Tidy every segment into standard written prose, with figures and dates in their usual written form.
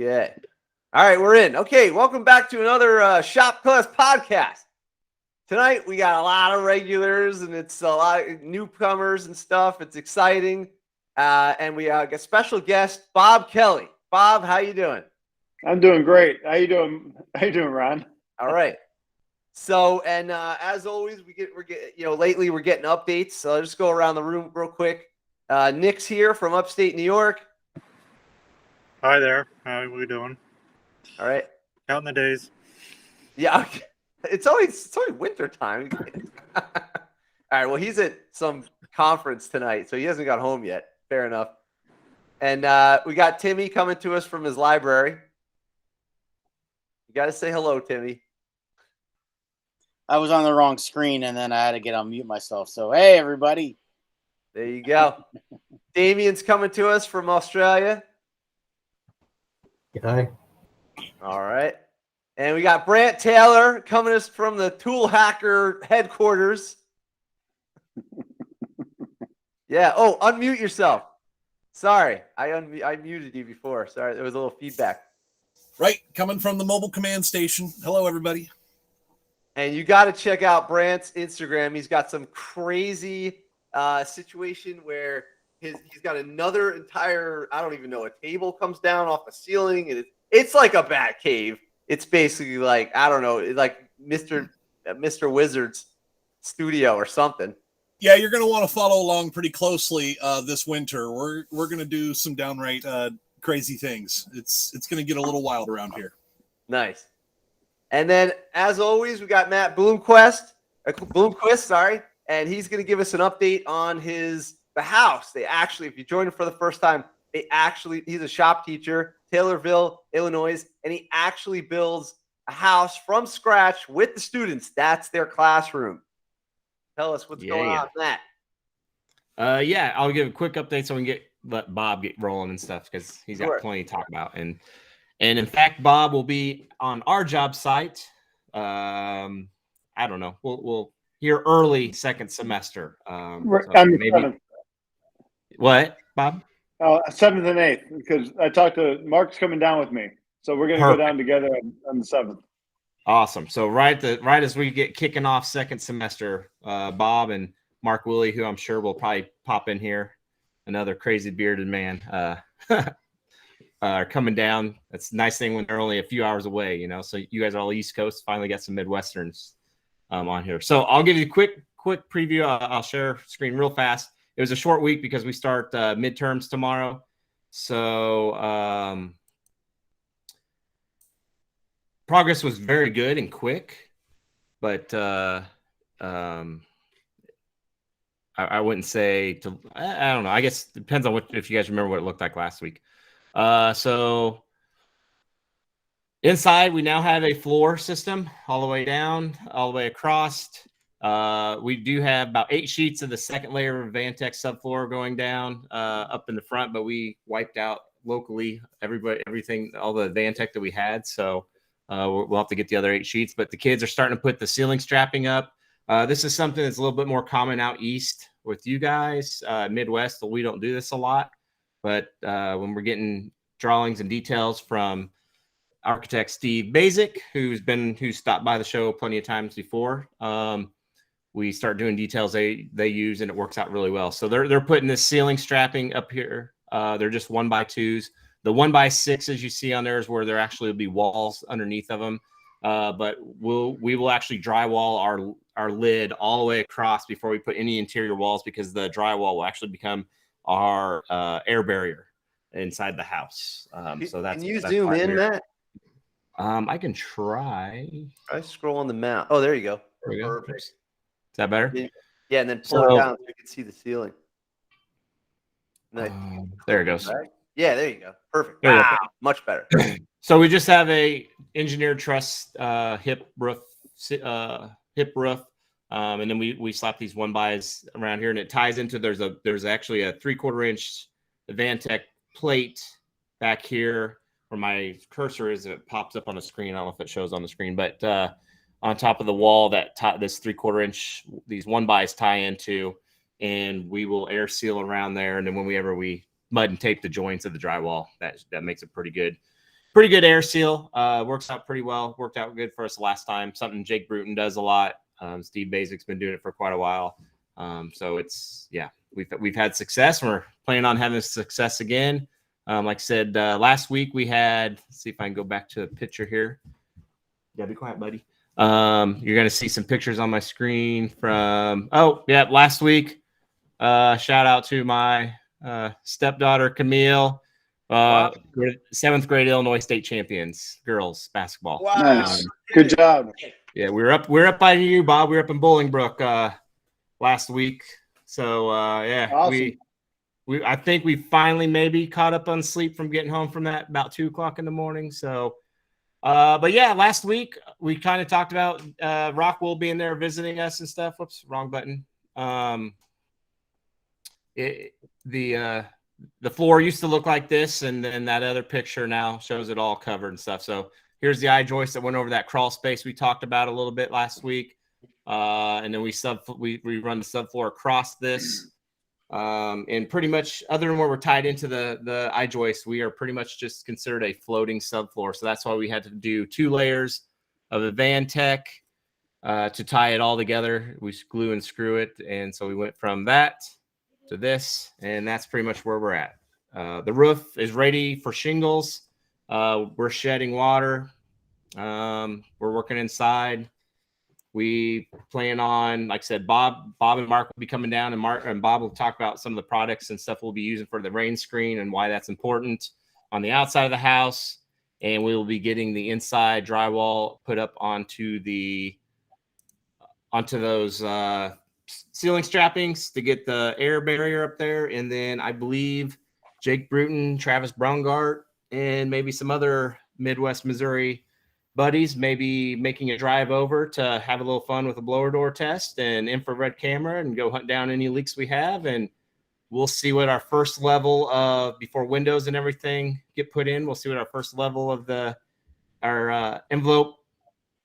Okay. All right, we're in. Okay, welcome back to another Shop Class podcast. Tonight, we got a lot of regulars, and it's a lot of newcomers and stuff. It's exciting. And we got a special guest, Bob Kelly. Bob, how you doing? I'm doing great. How you doing? How you doing, Ron? All right. So, and as always, lately we're getting updates. So I'll just go around the room real quick. Nick's here from upstate New York. Hi there. How are we doing? All right. Counting the days. Yeah. Okay. It's always winter time. All right. Well, he's at some conference tonight, so he hasn't got home yet. Fair enough. And we got Timmy coming to us from his library. You got to say hello, Timmy. I was on the wrong screen, and then I had to unmute myself. So, hey, everybody. There you go. Damien's coming to us from Australia. Hi. All right. And we got Brant Taylor coming to us from the Tool Hacker headquarters. Yeah. Oh, unmute yourself. Sorry. I muted you before. Sorry. There was a little feedback. Right. Coming from the mobile command station. Hello, everybody. And you got to check out Brant's Instagram. He's got some crazy situation where he's got another entire, I don't even know, a table comes down off the ceiling. And it's like a bat cave. It's basically like, I don't know, like Mr. Wizard's studio or something. Yeah, you're going to want to follow along pretty closely this winter. We're going to do some downright crazy things. It's going to get a little wild around here. Nice. And then, as always, we got Matt Bloomquist, and he's going to give us an update on the house. They actually, if you join him for the first time, he's a shop teacher, Taylorville, Illinois, and he actually builds a house from scratch with the students. That's their classroom. Tell us what's going on with that. Yeah, I'll give a quick update so we can let Bob get rolling and stuff because he's got plenty to talk about. And in fact, Bob will be on our job site. I don't know. We'll hear early second semester. Maybe what, Bob? 7th and 8th, because I talked to Mark's coming down with me, so we're going to go down together on the 7th. Awesome. So right as we get kicking off second semester, Bob and Mark Willie, who I'm sure will probably pop in here, another crazy bearded man, are coming down. That's a nice thing when they're only a few hours away, you know. So you guys are all East Coast. Finally got some Midwesterns on here. So I'll give you a quick preview. I'll share screen real fast. It was a short week because we start midterms tomorrow. So progress was very good and quick, but I wouldn't say I don't know. I guess it depends on if you guys remember what it looked like last week. So inside, we now have a floor system all the way down, all the way across. We do have about 8 sheets of the second layer of Vantech subfloor going down up in the front, but we wiped out locally everything, all the Vantech that we had. So we'll have to get the other 8 sheets. But the kids are starting to put the ceiling strapping up. This is something that's a little bit more common out east with you guys. Midwest, we don't do this a lot. But when we're getting drawings and details from architect Steve Basic, who's stopped by the show plenty of times before, we start doing details they use, and it works out really well. So they're putting this ceiling strapping up here. They're just 1x2s. The 1x6s you see on there is where there actually will be walls underneath of them. But we will actually drywall our lid all the way across before we put any interior walls, because the drywall will actually become our air barrier inside the house. So that's. Can you zoom in, Matt? I can try. I scroll on the map. Oh, there you go. There we go. Perfect. Is that better? Yeah, and then pull it down so you can see the ceiling. Nice. There it goes. Yeah, there you go. Perfect. Wow, much better. So we just have a engineered truss hip roof, and then we slap these 1x around here, and it ties into there's actually a 3/4 inch Vantech plate back here where my cursor is. It pops up on the screen. I don't know if it shows on the screen, but on top of the wall that this 3/4 inch, these 1x tie into, and we will air seal around there. And then whenever we mud and tape the joints of the drywall, that makes it pretty pretty good air seal. Works out pretty well. Worked out good for us last time. Something Jake Bruton does a lot. Steve Basic's been doing it for quite a while. So it's, yeah, we've had success. We're planning on having success again. Like I said, last week we had, let's see if I can go back to the picture here. Yeah, be quiet, buddy. You're going to see some pictures on my screen from, last week. Shout out to my stepdaughter, Camille. Wow. 7th grade Illinois state champions, girls basketball. Wow. Nice. Good job. Yeah, we're up by you, Bob. We're up in Bolingbrook last week. So yeah, Awesome. I think we finally maybe caught up on sleep from getting home from that about 2 o'clock in the morning. So but yeah, last week we kind of talked about Rockwell being there visiting us and stuff. Whoops, wrong button. The floor used to look like this, and then that other picture now shows it all covered and stuff. So here's the I-joist that went over that crawl space we talked about a little bit last week. And then we run the subfloor across this. And pretty much other than where we're tied into the I-joist, we are pretty much just considered a floating subfloor. So that's why we had to do 2 layers of the Vantech to tie it all together. We glue and screw it. And so we went from that to this, and that's pretty much where we're at. The roof is ready for shingles. We're shedding water. We're working inside. We plan on, like I said, Bob and Mark will be coming down, and Bob will talk about some of the products and stuff we'll be using for the rain screen and why that's important on the outside of the house. And we will be getting the inside drywall put up onto those ceiling strappings to get the air barrier up there. And then I believe Jake Bruton, Travis Braungart, and maybe some other Midwest Missouri buddies maybe making a drive over to have a little fun with a blower door test and infrared camera and go hunt down any leaks we have. And we'll see what our first level of, before windows and everything get put in, we'll see what our first level of our envelope,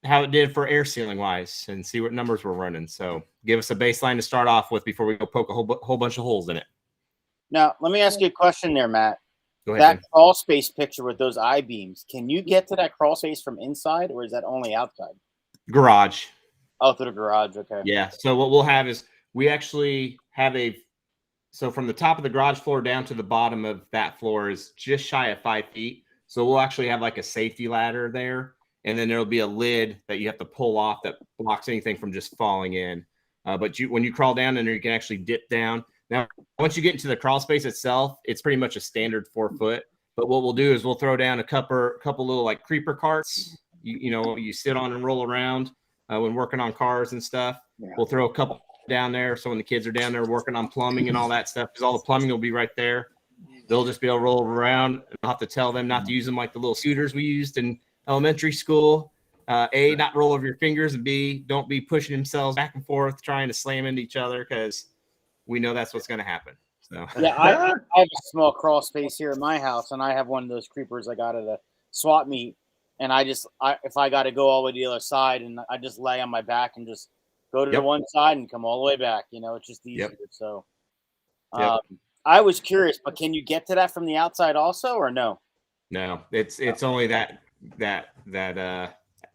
how it did for air sealing wise, and see what numbers we're running. So give us a baseline to start off with before we go poke a whole bunch of holes in it. Now, let me ask you a question there, Matt. Go ahead. That crawl space picture with those I-beams, can you get to that crawl space from inside, or is that only outside? Garage. Oh, through the garage. Okay. Yeah. So what we'll have is we actually have so from the top of the garage floor down to the bottom of that floor is just shy of 5 feet. So we'll actually have like a safety ladder there. And then there'll be a lid that you have to pull off that blocks anything from just falling in. But when you crawl down in there, you can actually dip down. Now, once you get into the crawl space itself, it's pretty much a standard 4 foot. But what we'll do is we'll throw down a couple little like creeper carts. You sit on and roll around when working on cars and stuff. Yeah. We'll throw a couple down there. So when the kids are down there working on plumbing and all that stuff, because all the plumbing will be right there. They'll just be able to roll around. I'll have to tell them not to use them like the little scooters we used in elementary school. A, not roll over your fingers, and B, don't be pushing themselves back and forth trying to slam into each other, because we know that's what's going to happen. So yeah, I have a small crawl space here at my house, and I have one of those creepers I got at a swap meet, and if I got to go all the way to the other side, and I just lay on my back and just go to the one side and come all the way back. It's just easier. Yep. So I was curious, but can you get to that from the outside also, or no? No, it's only that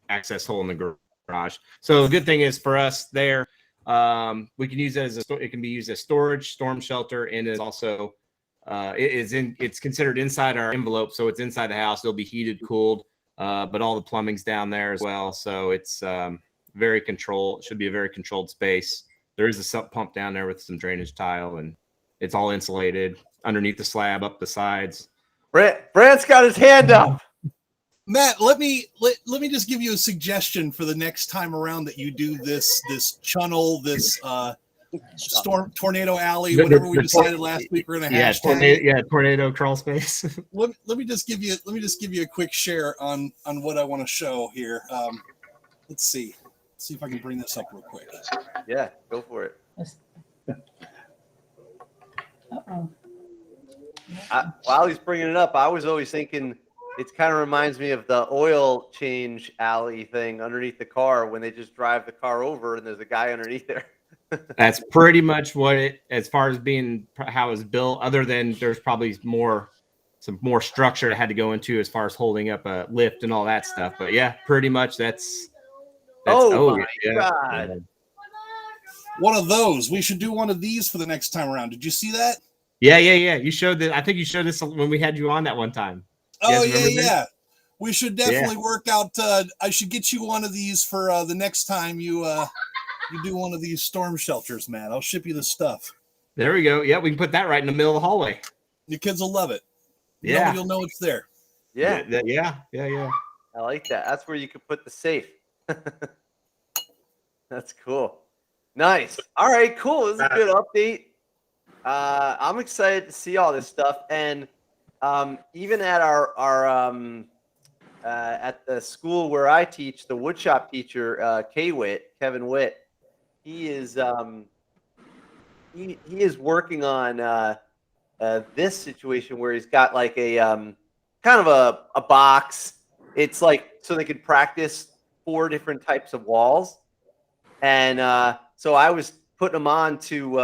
access hole in the garage. So the good thing is for us there, we can use it it can be used as storage, storm shelter, and is also it's considered inside our envelope, so it's inside the house. It'll be heated, cooled, but all the plumbing's down there as well. So it's very controlled. It should be a very controlled space. There is a sump pump down there with some drainage tile, and it's all insulated underneath the slab, up the sides. Brant's got his hand up. Matt, let me just give you a suggestion for the next time around that you do this chunnel, this tornado alley, whatever we decided last week we're gonna hashtag. Tornado crawl space. let me just give you a quick share on what I want to show here. Let's see if I can bring this up real quick. Yeah, go for it. While he's bringing it up, I was always thinking it kind of reminds me of the oil change alley thing underneath the car when they just drive the car over and there's a guy underneath there. That's pretty much what it, as far as being how it's built, other than there's probably some some more structure it had to go into as far as holding up a lift and all that stuff. But yeah, pretty much that's Oh my God. One of those. We should do one of these for the next time around. Did you see that? Yeah. You showed that. I think you showed this when we had you on that one time. Oh yeah. We should definitely work out. I should get you one of these for the next time you do one of these storm shelters, man. I'll ship you the stuff. There we go. Yeah, we can put that right in the middle of the hallway. The kids will love it. Yeah, You'll know it's there. Yeah. Yeah. I like that. That's where you could put the safe. That's cool. Nice. All right, cool. This is a good update. I'm excited to see all this stuff. And even at our at the school where I teach, the woodshop teacher, Kevin Witt, he is he is working on this situation where he's got like a kind of a box. It's like so they could practice 4 different types of walls. And so I was putting them on to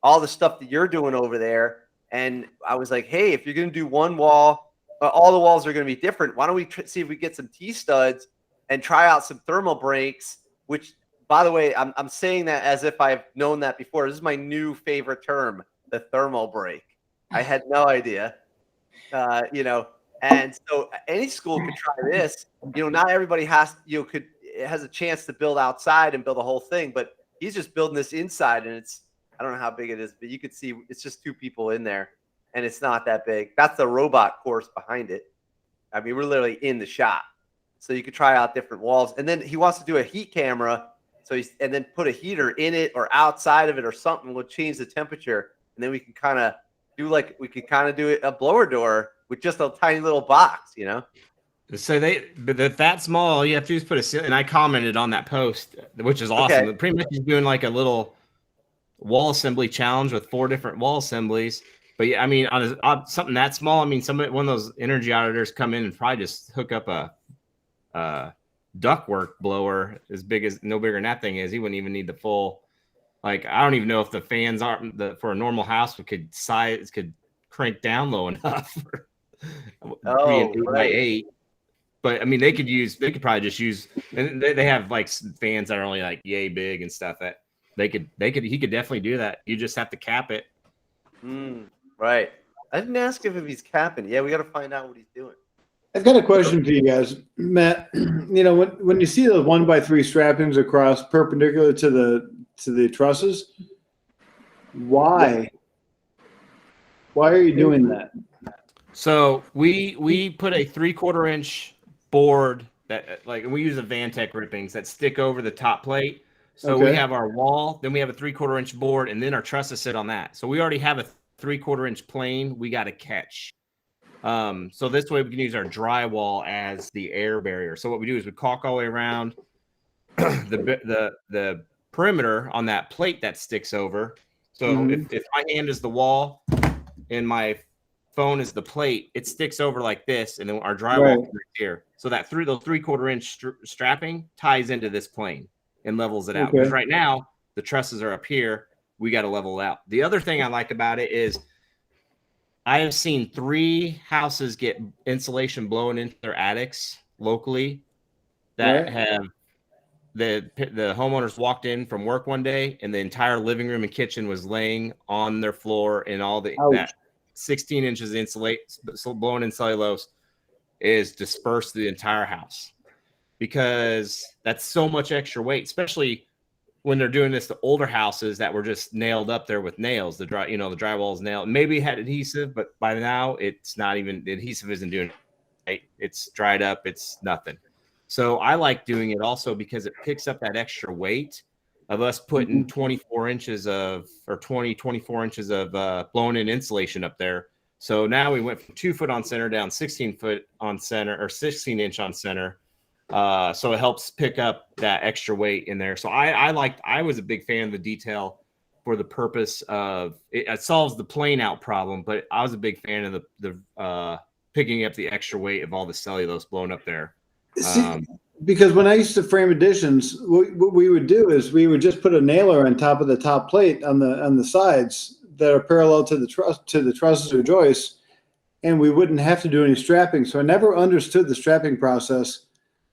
all the stuff that you're doing over there. And I was like, hey, if you're going to do one wall, all the walls are going to be different. Why don't we see if we get some T-studs and try out some thermal breaks, which, by the way, I'm saying that as if I've known that before. This is my new favorite term, the thermal break. I had no idea, and so any school could try this. Not everybody has a chance to build outside and build a whole thing, but he's just building this inside, and I don't know how big it is, but you could see it's just 2 people in there. And it's not that big. That's the robot course behind it. I mean, we're literally in the shop. So you could try out different walls. And then he wants to do a heat camera. And then put a heater in it or outside of it or something. We'll change the temperature. And then we can kind of do a blower door with just a tiny little box, So but that small, all you have to do is put a ceiling. And I commented on that post, which is awesome. Okay. Pretty much he's doing like a little wall assembly challenge with 4 different wall assemblies. But yeah, I mean, on something that small, I mean, one of those energy auditors come in and probably just hook up a ductwork blower as big as no bigger than that thing is. He wouldn't even need the full. Like, I don't even know if the fans for a normal house could crank down low enough. For 8 by 8. But I mean, they could probably just use, and they have like fans that are only like yay big and stuff that he could definitely do that. You just have to cap it. Right. I didn't ask him if he's capping. Yeah, we got to find out what he's doing. I've got a question for you guys, Matt. When you see those 1x3 strappings across perpendicular to the trusses, why are you doing that? So we put a 3/4 inch board that we use the Vantech rippings that stick over the top plate. So we have our wall, then we have a 3/4 inch board, and then our trusses sit on that. So we already have a 3/4 inch plane we got to catch. So this way we can use our drywall as the air barrier. So what we do is we caulk all the way around the perimeter on that plate that sticks over. So if my hand is the wall and my phone is the plate, it sticks over like this, and then our drywall comes here. So that those 3/4 inch strapping ties into this plane and levels it out. Because right now the trusses are up here. We got to level it out. The other thing I like about it is I have seen 3 houses get insulation blown into their attics locally that have the homeowners walked in from work one day and the entire living room and kitchen was laying on their floor, and all that 16 inches blown in cellulose is dispersed through the entire house, because that's so much extra weight, especially when they're doing this to older houses that were just nailed up there with nails. The drywall is nailed. Maybe it had adhesive, but by now it's not even, the adhesive isn't doing it. Right? It's dried up. It's nothing. So I like doing it also because it picks up that extra weight of us putting 24 inches of blown in insulation up there. So now we went from 2 foot on center down 16 foot on center, or 16 inch on center. So it helps pick up that extra weight in there. So I was a big fan of the detail for the purpose of it solves the plane out problem, but I was a big fan of the picking up the extra weight of all the cellulose blown up there. Because when I used to frame additions, what we would do is we would just put a nailer on top of the top plate on the sides that are parallel to the trusses or joists, and we wouldn't have to do any strapping. So I never understood the strapping process,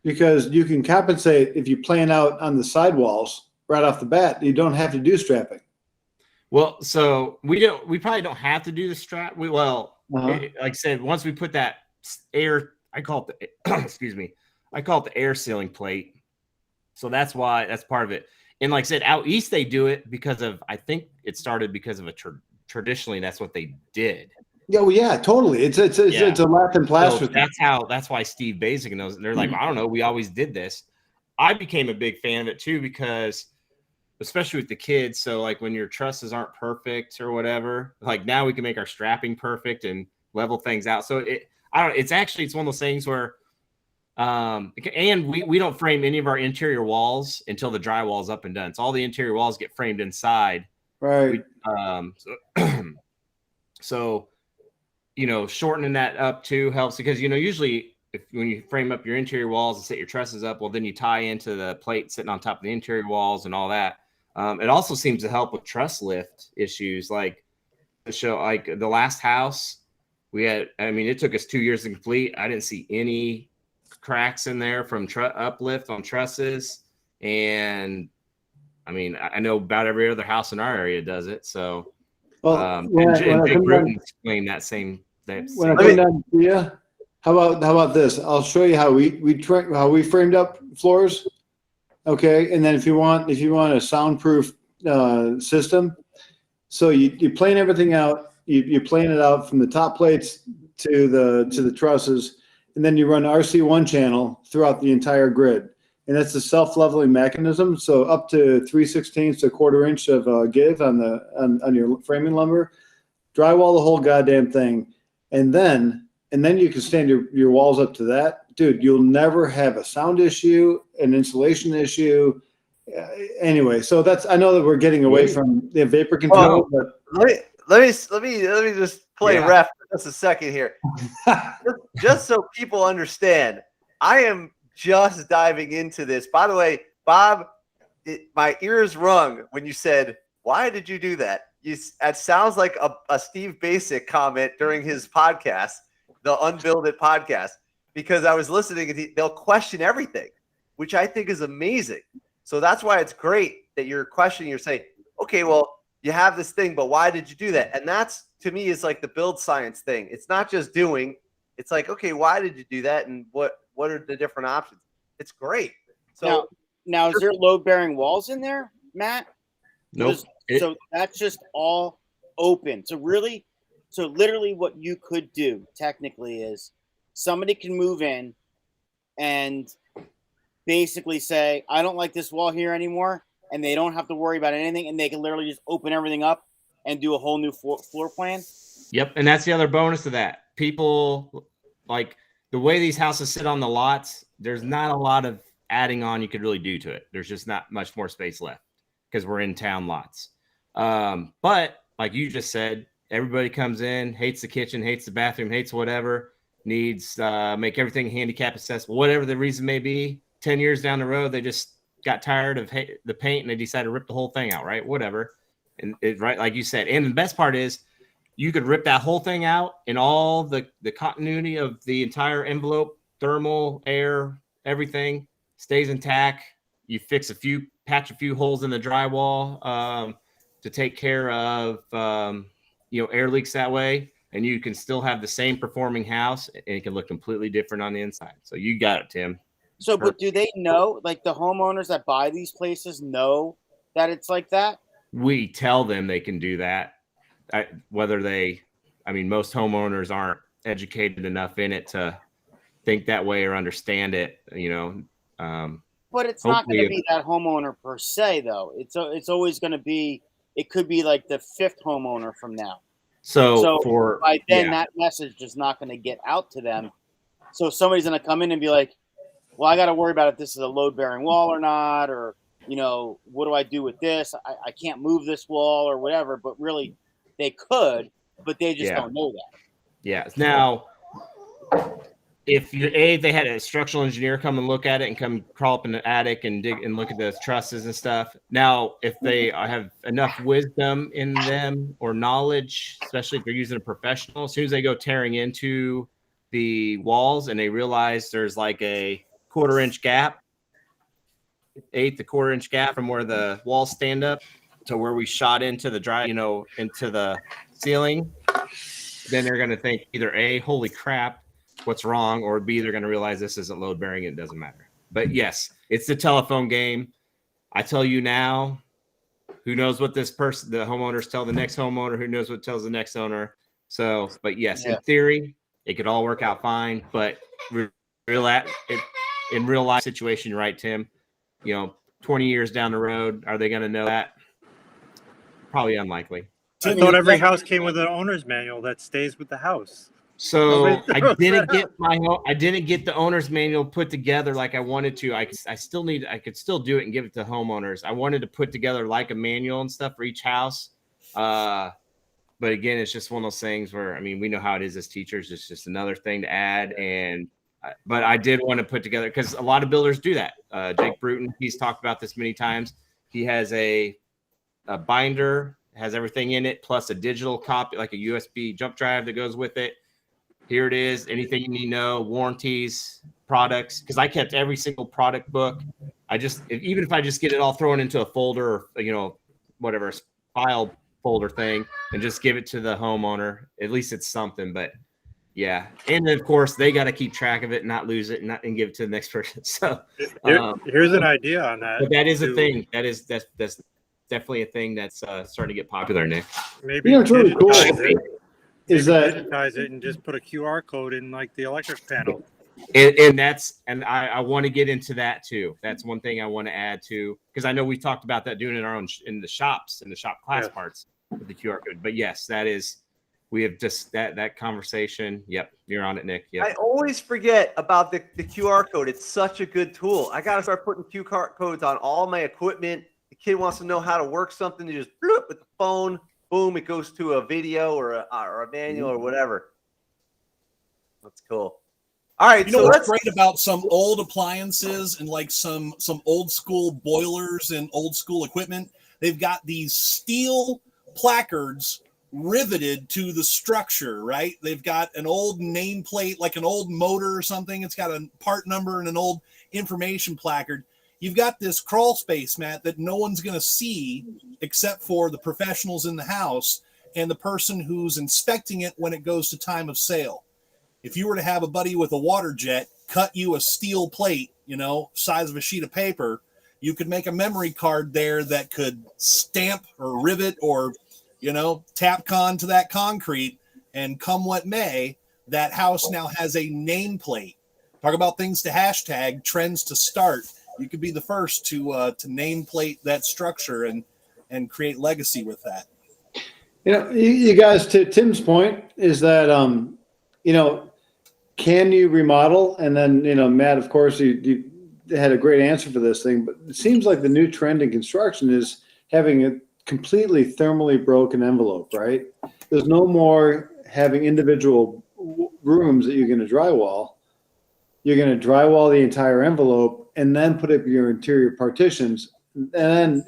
because you can compensate if you plan out on the sidewalls right off the bat. You don't have to do strapping. Well, so we probably don't have to do the strap. Like I said, once we put that air, I call it the excuse me, I call it the air sealing plate. So that's part of it. And like I said, out east they do it because of, I think it started because of traditionally that's what they did. Yeah, well, yeah, totally. It's a Latin plaster. So that's why Steve Basic knows. They're like, I don't know, we always did this. I became a big fan of it too, because especially with the kids. So like when your trusses aren't perfect or whatever, like now we can make our strapping perfect and level things out. So it's one of those things where, and we don't frame any of our interior walls until the drywall is up and done. So all the interior walls get framed inside. Right. So, shortening that up too helps, because, usually when you frame up your interior walls and set your trusses up, well, then you tie into the plate sitting on top of the interior walls and all that. It also seems to help with truss lift issues. Like the last house we had, it took us 2 years to complete. I didn't see any cracks in there from uplift on trusses. And I know about every other house in our area does it. So, and Big Britain's claim that same thing. When I come down to you, how about this? I'll show you how we framed up floors. Okay, and then if you want a soundproof system, so you plane everything out. You plane it out from the top plates to the trusses, and then you run RC1 channel throughout the entire grid. And that's a self-leveling mechanism. So up to 3/16 to 1/4 inch of give on your framing lumber, drywall the whole goddamn thing, and then you can stand your walls up to that. Dude, you'll never have a sound issue, an insulation issue. Anyway, so I know that we're getting away from the vapor control, but let me just play ref for just a second here. just so people understand, I am just diving into this. By the way, Bob, my ears rung when you said, "Why did you do that?" It sounds like a Steve Basic comment during his podcast, the Unbuilded podcast, because I was listening and they'll question everything, which I think is amazing. So that's why it's great that you're questioning. You're saying, okay, well, you have this thing, but why did you do that? And that's, to me, is like the build science thing. It's not just doing. It's like, okay, why did you do that? And what are the different options? It's great. So now is there load-bearing walls in there, Matt? Nope. So that's just all open. So literally what you could do technically is somebody can move in and basically say, I don't like this wall here anymore, and they don't have to worry about anything, and they can literally just open everything up and do a whole new floor plan. Yep, and that's the other bonus of that. People, like the way these houses sit on the lots, there's not a lot of adding on you could really do to it. There's just not much more space left because we're in town lots. But like you just said, everybody comes in, hates the kitchen, hates the bathroom, hates whatever, needs make everything handicap accessible, whatever the reason may be. 10 years down the road, they just got tired of the paint and they decided to rip the whole thing out, right? Whatever. And right, like you said. And the best part is you could rip that whole thing out and all the continuity of the entire envelope, thermal, air, everything stays intact. You patch a few holes in the drywall to take care of air leaks that way, and you can still have the same performing house, and it can look completely different on the inside. So you got it, Tim. So, but do they know, like the homeowners that buy these places know that it's like that? We tell them they can do that. Most homeowners aren't educated enough in it to think that way or understand it, But it's not going to be that homeowner per se, though. It's always going to be. It could be like the fifth homeowner from now. So by then, that message is not going to get out to them. So somebody's going to come in and be like, "Well, I got to worry about if this is a load-bearing wall or not, or what do I do with this? I can't move this wall or whatever." But really, they could, but they just don't know that. Yeah. Now, if they had a structural engineer come and look at it and come crawl up in the attic and dig and look at the trusses and stuff. Now, if they have enough wisdom in them or knowledge, especially if they're using a professional, as soon as they go tearing into the walls and they realize there's like a 1/4-inch gap, a 1/4-inch gap from where the walls stand up to where we shot into the into the ceiling, then they're going to think either A, holy crap, what's wrong, or B, they're going to realize this isn't load bearing. It doesn't matter. But yes, it's the telephone game. I tell you now, who knows what the homeowners tell the next homeowner, who knows what tells the next owner. So, but yes, in theory, it could all work out fine. But in real life situation, you're right, Tim, 20 years down the road, are they going to know that? Probably unlikely. I thought every house came with an owner's manual that stays with the house. So I didn't get the owner's manual put together like I wanted to. I could still do it and give it to homeowners. I wanted to put together like a manual and stuff for each house. But again, it's just one of those things where, I mean, we know how it is as teachers. It's just another thing to add. But I did want to put together, because a lot of builders do that. Jake Bruton, he's talked about this many times. He has a binder, has everything in it, plus a digital copy, like a USB jump drive that goes with it. Here it is. Anything you need to know, warranties, products. Because I kept every single product book. Even if I just get it all thrown into a folder, or, whatever file folder thing, and just give it to the homeowner, at least it's something. But yeah, and then of course they got to keep track of it, and not lose it, and give it to the next person. So here's an idea on that. But that is a thing. That's definitely a thing that's starting to get popular, Nick. Maybe it's really cool. Is that digitize it and just put a QR code in like the electric panel? And I want to get into that too. That's one thing I want to add to, because I know we talked about that doing it our own in the shop class parts with the QR code. But yes, we have just that conversation. Yep, you're on it, Nick. Yep. I always forget about the QR code. It's such a good tool. I got to start putting QR codes on all my equipment. The kid wants to know how to work something, you just bloop with the phone, boom, it goes to a video or a manual or whatever. That's cool. All right, so what's great about some old appliances and like some old school boilers and old school equipment? They've got these steel placards riveted to the structure, right? They've got an old nameplate, like an old motor or something. It's got a part number and an old information placard. You've got this crawl space, Matt, that no one's going to see except for the professionals in the house and the person who's inspecting it when it goes to time of sale. If you were to have a buddy with a water jet cut you a steel plate, size of a sheet of paper, you could make a memory card there that could stamp or rivet or, Tapcon to that concrete, and come what may, that house now has a nameplate. Talk about things to hashtag, trends to start. You could be the first to nameplate that structure and create legacy with that. You guys, to Tim's point, is that can you remodel? And then Matt, of course, you had a great answer for this thing, but it seems like the new trend in construction is having a completely thermally broken envelope, right? There's no more having individual rooms that you're going to drywall. You're going to drywall the entire envelope and then put up your interior partitions. And then,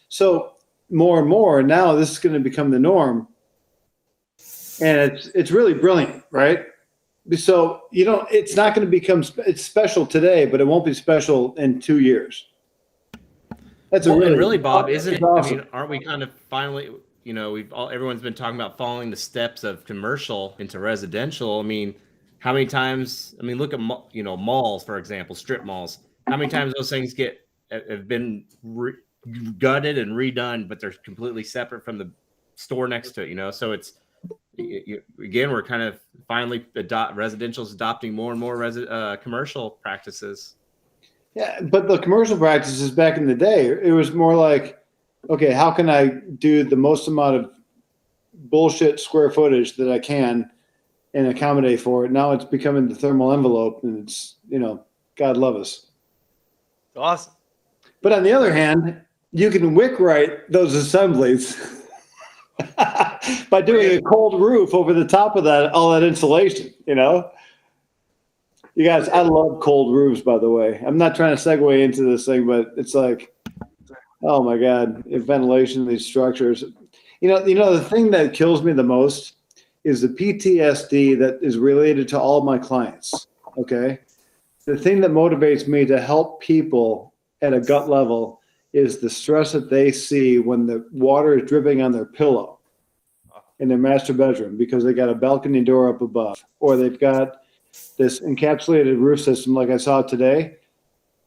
so more and more now this is going to become the norm. And it's really brilliant, right? So, it's not going to become, it's special today, but it won't be special in 2 years. That's really, Bob, isn't awesome. I mean, aren't we kind of finally, everyone's been talking about following the steps of commercial into residential. I mean, how many times, look at, malls, for example, strip malls. How many times those things have been gutted and redone, but they're completely separate from the store next to it, So it's, again, we're kind of finally residential's adopting more and more commercial practices. Yeah, but the commercial practices back in the day, it was more like, okay, how can I do the most amount of bullshit square footage that I can and accommodate for it? Now it's becoming the thermal envelope, and it's, God love us. Awesome. But on the other hand, you can Wick Right those assemblies by doing a cold roof over the top of all that insulation, You guys, I love cold roofs, by the way. I'm not trying to segue into this thing, but it's like, oh my God, ventilation in these structures. The thing that kills me the most is the PTSD that is related to all my clients. Okay. The thing that motivates me to help people at a gut level is the stress that they see when the water is dripping on their pillow in their master bedroom because they got a balcony door up above, or they've got this encapsulated roof system like I saw today.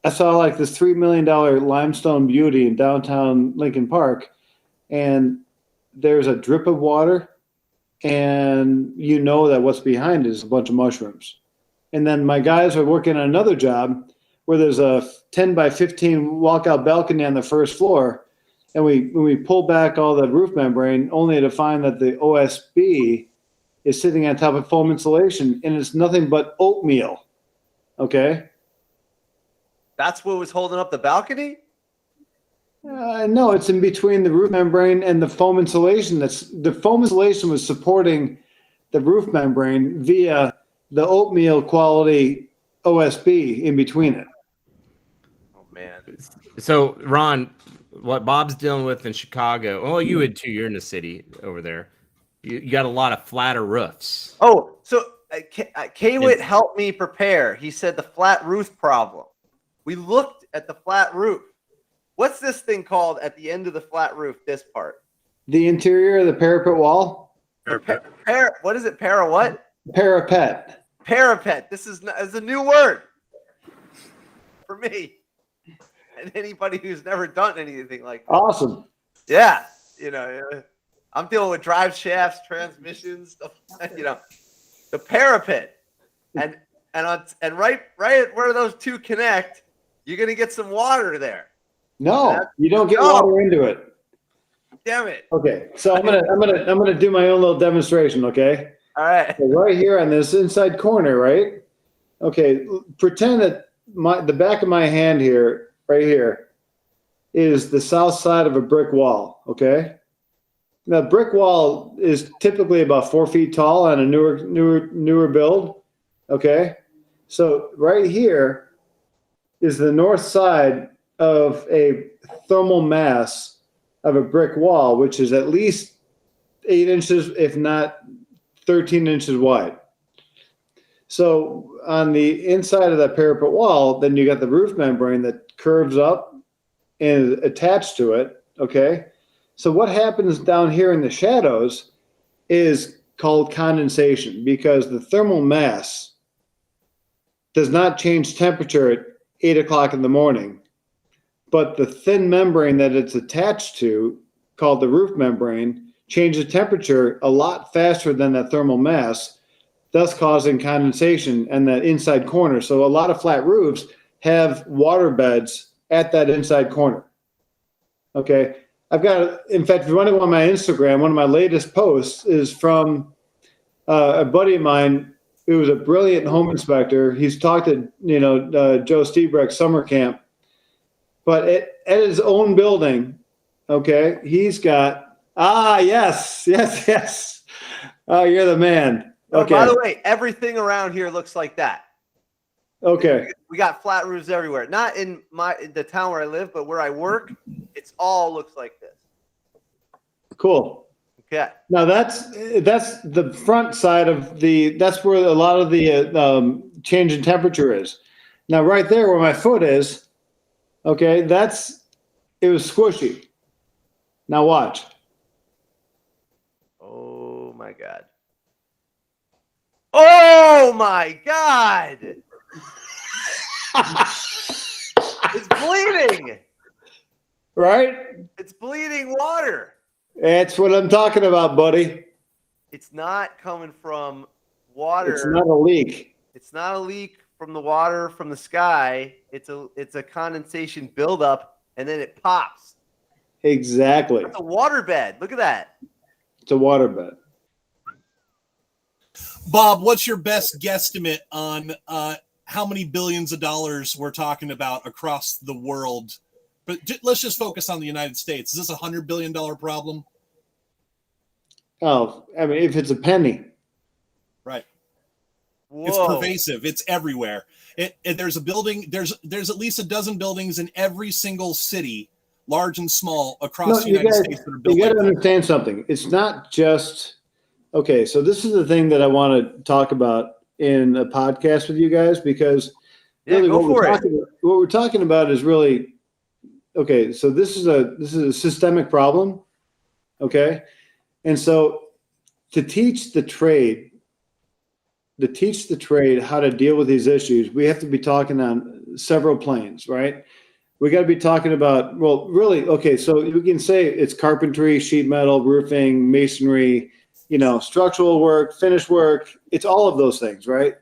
I saw like this $3 million limestone beauty in downtown Lincoln Park, and there's a drip of water, and you know that what's behind it is a bunch of mushrooms. And then my guys are working on another job where there's a 10 by 15 walkout balcony on the first floor, and we pull back all the roof membrane only to find that the OSB is sitting on top of foam insulation, and it's nothing but oatmeal. Okay. That's what was holding up the balcony? No, it's in between the roof membrane and the foam insulation. The foam insulation was supporting the roof membrane via the oatmeal quality OSB in between it. Oh man. So Ron, what Bob's dealing with in Chicago, oh, you would too, you're in the city over there. You got a lot of flatter roofs. Oh, so Kaywitt helped me prepare. He said the flat roof problem. We looked at the flat roof. What's this thing called at the end of the flat roof, this part? The interior of the parapet wall? What is it? What? Parapet. Parapet. This is a new word for me and anybody who's never done anything like that. Awesome. Yeah. I'm dealing with drive shafts, transmissions, stuff, the parapet. And right where those two connect, you're going to get some water there. No, you don't get water into it. Damn it. Okay, so I'm gonna do my own little demonstration. Okay. All right. So right here on this inside corner, right? Okay, pretend that the back of my hand here, right here, is the south side of a brick wall. Okay. Now, brick wall is typically about 4 feet tall on a newer build. Okay, so right here is the north side of a thermal mass of a brick wall, which is at least 8 inches, if not 13 inches wide. So on the inside of that parapet wall, then you got the roof membrane that curves up and is attached to it. Okay. So what happens down here in the shadows is called condensation, because the thermal mass does not change temperature at 8 o'clock in the morning, but the thin membrane that it's attached to, called the roof membrane, changes temperature a lot faster than that thermal mass, thus causing condensation in that inside corner. So a lot of flat roofs have water beds at that inside corner. Okay. In fact, if you want to go on my Instagram, one of my latest posts is from a buddy of mine who was a brilliant home inspector. He's talked to, Joe Stebreck's summer camp, but at his own building, okay, he's got, yes. Oh, you're the man. Okay. Oh, by the way, everything around here looks like that. Okay. We got flat roofs everywhere. Not in the town where I live, but where I work, it's all looks like this. Cool. Okay. Now that's the front side of that's where a lot of the change in temperature is. Now right there where my foot is, okay, it was squishy. Now watch. Oh my God. Oh my God. It's bleeding. Right? It's bleeding water. That's what I'm talking about, buddy. It's not coming from water. It's not a leak. It's not a leak from the water from the sky. It's a condensation buildup, and then it pops. Exactly. It's a waterbed. Look at that. It's a waterbed. Bob, what's your best guesstimate on how many billions of dollars we're talking about across the world? But let's just focus on the United States. Is this $100 billion problem? Oh, I mean, if it's a penny. Right. It's Whoa. pervasive. It's everywhere. There's a building. There's at least a dozen buildings in every single city, large and small, across the United States that are built. You got to like that. understand something. It's not just okay. So this is the thing that I want to talk about in a podcast with you guys, because really what we're talking about is really okay. So this is a systemic problem. Okay, and so to teach the trade how to deal with these issues, we have to be talking on several planes, right? We got to be talking about, well, really, okay, so we can say it's carpentry, sheet metal, roofing, masonry, structural work, finish work. It's all of those things, right?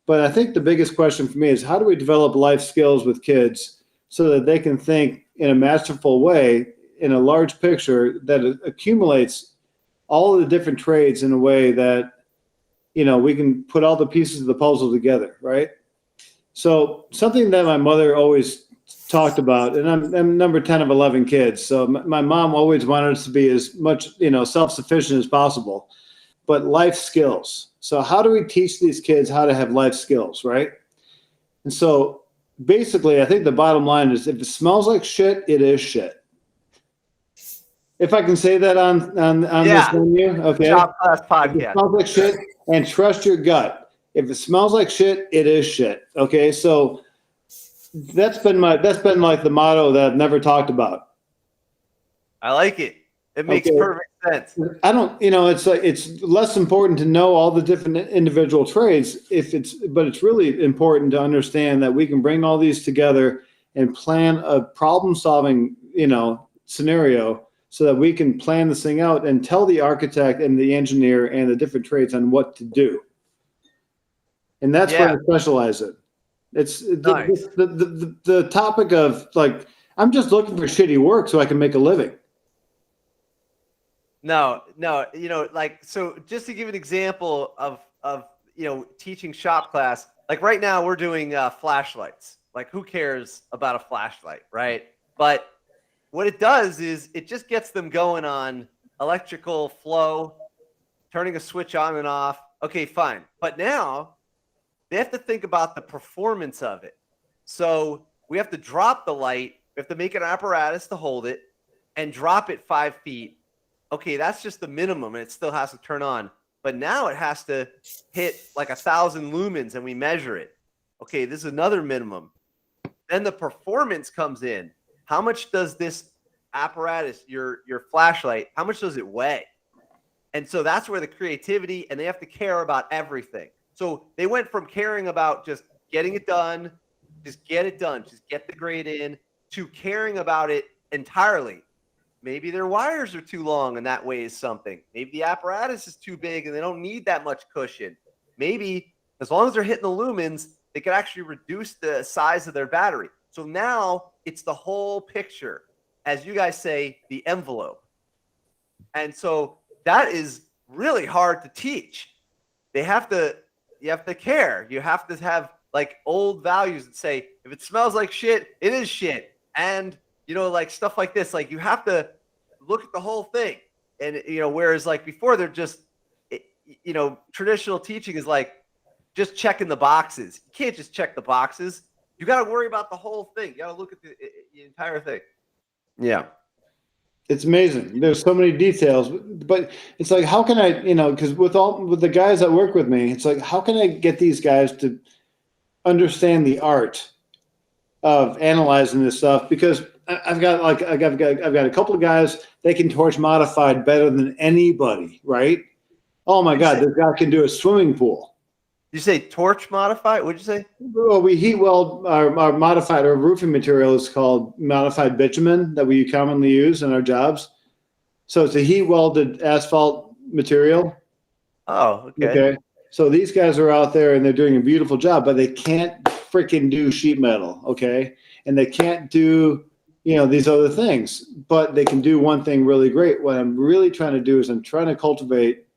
But I think the biggest question for me is, how do we develop life skills with kids so that they can think in a masterful way, in a large picture that accumulates all of the different trades in a way that we can put all the pieces of the puzzle together, right? So something that my mother always talked about, and I'm number 10 of 11 kids, so my mom always wanted us to be as much, self-sufficient as possible, but life skills. So how do we teach these kids how to have life skills, right? And so basically, I think the bottom line is, if it smells like shit, it is shit. If I can say that on this menu, okay? Shop Class If it Podcast. smells like shit, and trust your gut. If it smells like shit, it is shit. Okay, so that's been like the motto that I've never talked about. I like it. It makes perfect sense. I don't, it's like, it's less important to know all the different individual trades but it's really important to understand that we can bring all these together and plan a problem-solving, scenario, so that we can plan this thing out and tell the architect and the engineer and the different trades on what to do. And that's what I specialize in. It's nice. the topic of, like, I'm just looking for shitty work so I can make a living. No, so just to give an example of teaching shop class, like right now we're doing flashlights. Like, who cares about a flashlight, right? But what it does is it just gets them going on electrical flow, turning a switch on and off. Okay, fine. But now they have to think about the performance of it. So we have to drop the light. We have to make an apparatus to hold it and drop it 5 feet. Okay, that's just the minimum, and it still has to turn on. But now it has to hit like 1,000 lumens, and we measure it. Okay, this is another minimum. Then the performance comes in. How much does this apparatus, your flashlight, how much does it weigh? And so that's where the creativity, and they have to care about everything. So they went from caring about just getting it done, just get it done, just get the grade in, to caring about it entirely. Maybe their wires are too long and that weighs something. Maybe the apparatus is too big and they don't need that much cushion. Maybe as long as they're hitting the lumens, they can actually reduce the size of their battery. So now it's the whole picture, as you guys say, the envelope. And so that is really hard to teach. You have to care. You have to have like old values that say, if it smells like shit, it is shit. And, like stuff like this, like you have to look at the whole thing. And, whereas like before they're just, traditional teaching is like just checking the boxes. You can't just check the boxes. You got to worry about the whole thing. You got to look at the entire thing. Yeah. It's amazing. There's so many details, but it's like, how can I, because with the guys that work with me, it's like, how can I get these guys to understand the art of analyzing this stuff? Because I've got a couple of guys, they can torch modified better than anybody, right? Oh my God, this guy can do a swimming pool. You say torch modified? What'd you say? Well, we heat weld our modified, our roofing material is called modified bitumen that we commonly use in our jobs. So it's a heat welded asphalt material. Oh, okay. Okay. So these guys are out there and they're doing a beautiful job, but they can't freaking do sheet metal. Okay. And they can't do, these other things, but they can do one thing really great. What I'm really trying to do is I'm trying to cultivate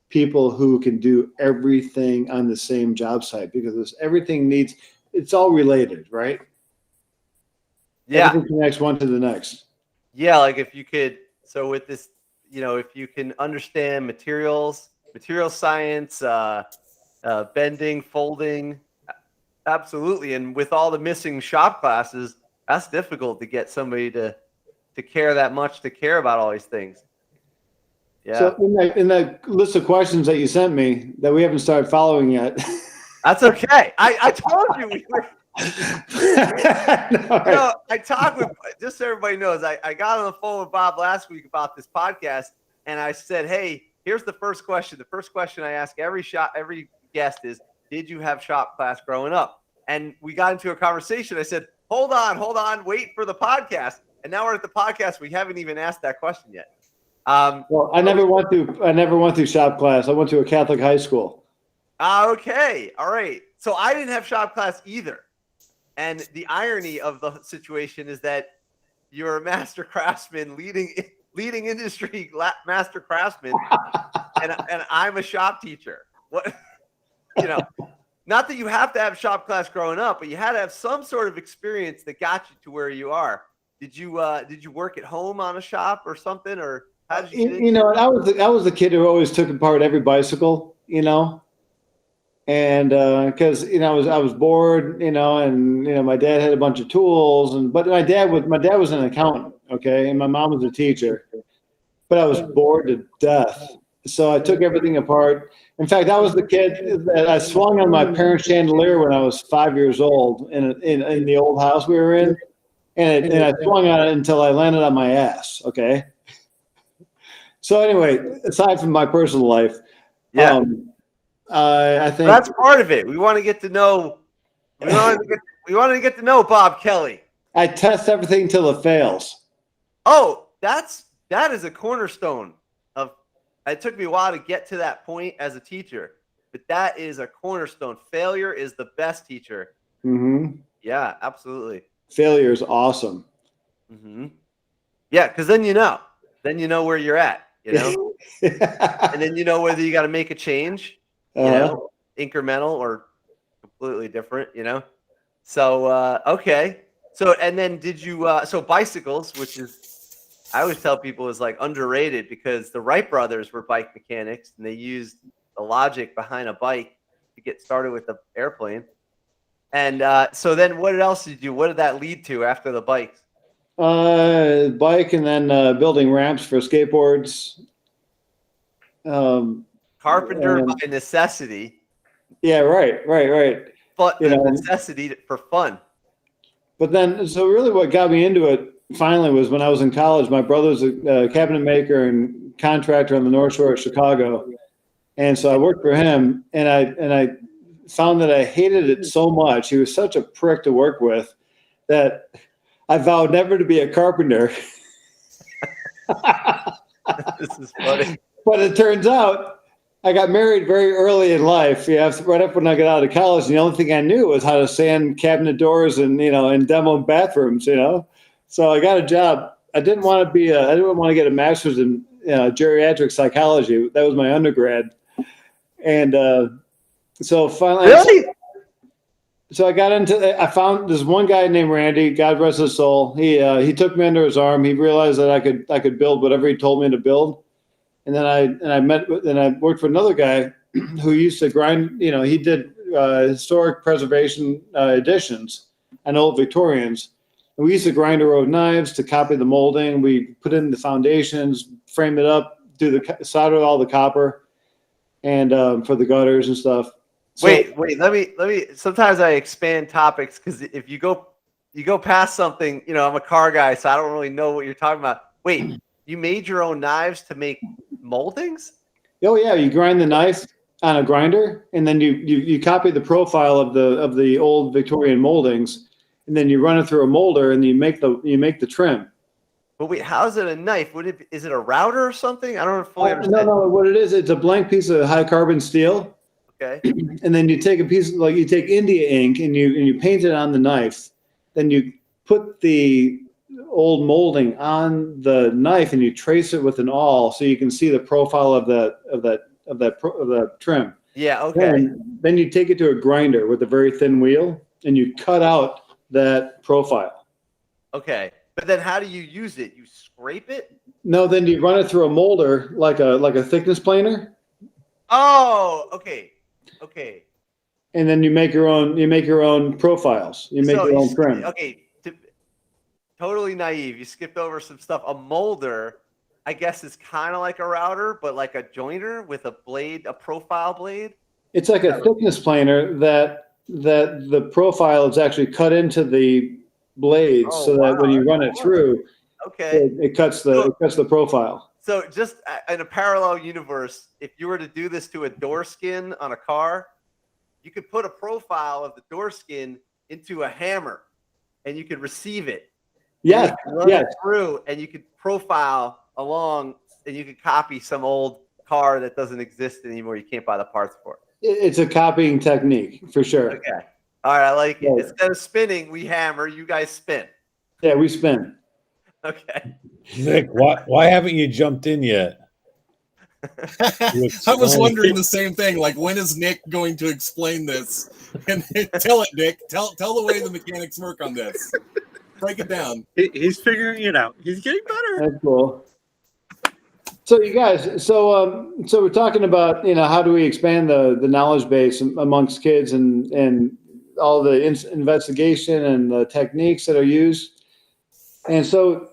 people who can do everything on the same job site, because it's all related, right? Yeah. Everything connects one to the next. Yeah. Like if you could, so with this, if you can understand materials, material science, bending, folding. Absolutely. And with all the missing shop classes, that's difficult to get somebody to care that much, to care about all these things. Yeah. So in that list of questions that you sent me that we haven't started following yet. That's okay. I told you we were. I talked with, just so everybody knows, I got on the phone with Bob last week about this podcast, and I said, hey, here's the first question. The first question I ask every guest is, did you have shop class growing up? And we got into a conversation. I said, hold on, wait for the podcast. And now we're at the podcast. We haven't even asked that question yet. Well, I never went through shop class. I went to a Catholic high school. Okay. All right. So I didn't have shop class either. And the irony of the situation is that you're a master craftsman, leading industry master craftsman, and I'm a shop teacher. What, not that you have to have shop class growing up, but you had to have some sort of experience that got you to where you are. Did you work at home on a shop or something, or how did you? I was the kid who always took apart every bicycle, and because I was bored, and my dad had a bunch of tools, but my dad was an accountant, okay, and my mom was a teacher, but I was bored to death, so I took everything apart. In fact, I was the kid that I swung on my parents' chandelier when I was 5 years old in the old house we were in, and I swung on it until I landed on my ass, okay. So anyway, aside from my personal life, yeah. I think that's part of it. We want to get to know. We want to get to know Bob Kelly. I test everything till it fails. Oh, that is a cornerstone of. It took me a while to get to that point as a teacher, but that is a cornerstone. Failure is the best teacher. Mm-hmm. Yeah, absolutely. Failure is awesome. Mm-hmm. Yeah, because then you know where you're at. And then you know whether you got to make a change. Incremental or completely different, So, okay. So, and then did you, so bicycles, which is, I always tell people is like underrated because the Wright brothers were bike mechanics and they used the logic behind a bike to get started with the airplane. And so then what else did you do? What did that lead to after the bikes? Bike and then building ramps for skateboards. Carpenter by necessity. Yeah, right. But the necessity for fun. But then, so really what got me into it finally was when I was in college. My brother's a cabinet maker and contractor on the North Shore of Chicago. And so I worked for him, and I found that I hated it so much. He was such a prick to work with that I vowed never to be a carpenter. This is funny. But it turns out I got married very early in life. Right up when I got out of college, and the only thing I knew was how to sand cabinet doors and and demo bathrooms. So I got a job. I didn't want to get a master's in geriatric psychology. That was my undergrad, and so finally, really. So I got into. I found this one guy named Randy. God rest his soul. He took me under his arm. He realized that I could build whatever he told me to build. And then I worked for another guy who used to grind. He did historic preservation editions on old Victorians. And we used to grind our own knives to copy the molding. We put in the foundations, frame it up, solder all the copper, and for the gutters and stuff. So, wait. Let me. Sometimes I expand topics because if you go past something, I'm a car guy, so I don't really know what you're talking about. Wait, you made your own knives to make moldings? Oh yeah, you grind the knife on a grinder, and then you copy the profile of the old Victorian moldings, and then you run it through a molder, and you make the trim. But wait, how is it a knife? Is it a router or something? I don't fully understand. No. What it is, it's a blank piece of high carbon steel. Okay. And then you take you take India ink and you paint it on the knife. Then you put the old molding on the knife and you trace it with an awl so you can see the profile of that trim. Yeah. Okay. And then you take it to a grinder with a very thin wheel and you cut out that profile. Okay. But then how do you use it? You scrape it? No, then you run it through a molder like a thickness planer. Oh, okay. Okay. And then you make your own profiles. You make your own trim. Okay. Totally naive. You skipped over some stuff. A molder, I guess, is kind of like a router, but like a joiner with a blade, a profile blade. It's like a thickness planer that the profile is actually cut into the blades, so that when you run it through, it cuts the profile. So just in a parallel universe, if you were to do this to a door skin on a car, you could put a profile of the door skin into a hammer, and you could receive it. Yes, run it through, and you could profile along, and you could copy some old car that doesn't exist anymore. You can't buy the parts for it. It's a copying technique for sure. Okay. All right. I like it. Instead of spinning, we hammer. You guys spin. Yeah, we spin. Okay. Nick, why haven't you jumped in yet? I was wondering the same thing. Like, when is Nick going to explain this? And tell it, Nick. Tell the way the mechanics work on this. Break it down. He's figuring it out. He's getting better. That's cool. So you guys, so we're talking about, how do we expand the knowledge base amongst kids and all the investigation and the techniques that are used. And so,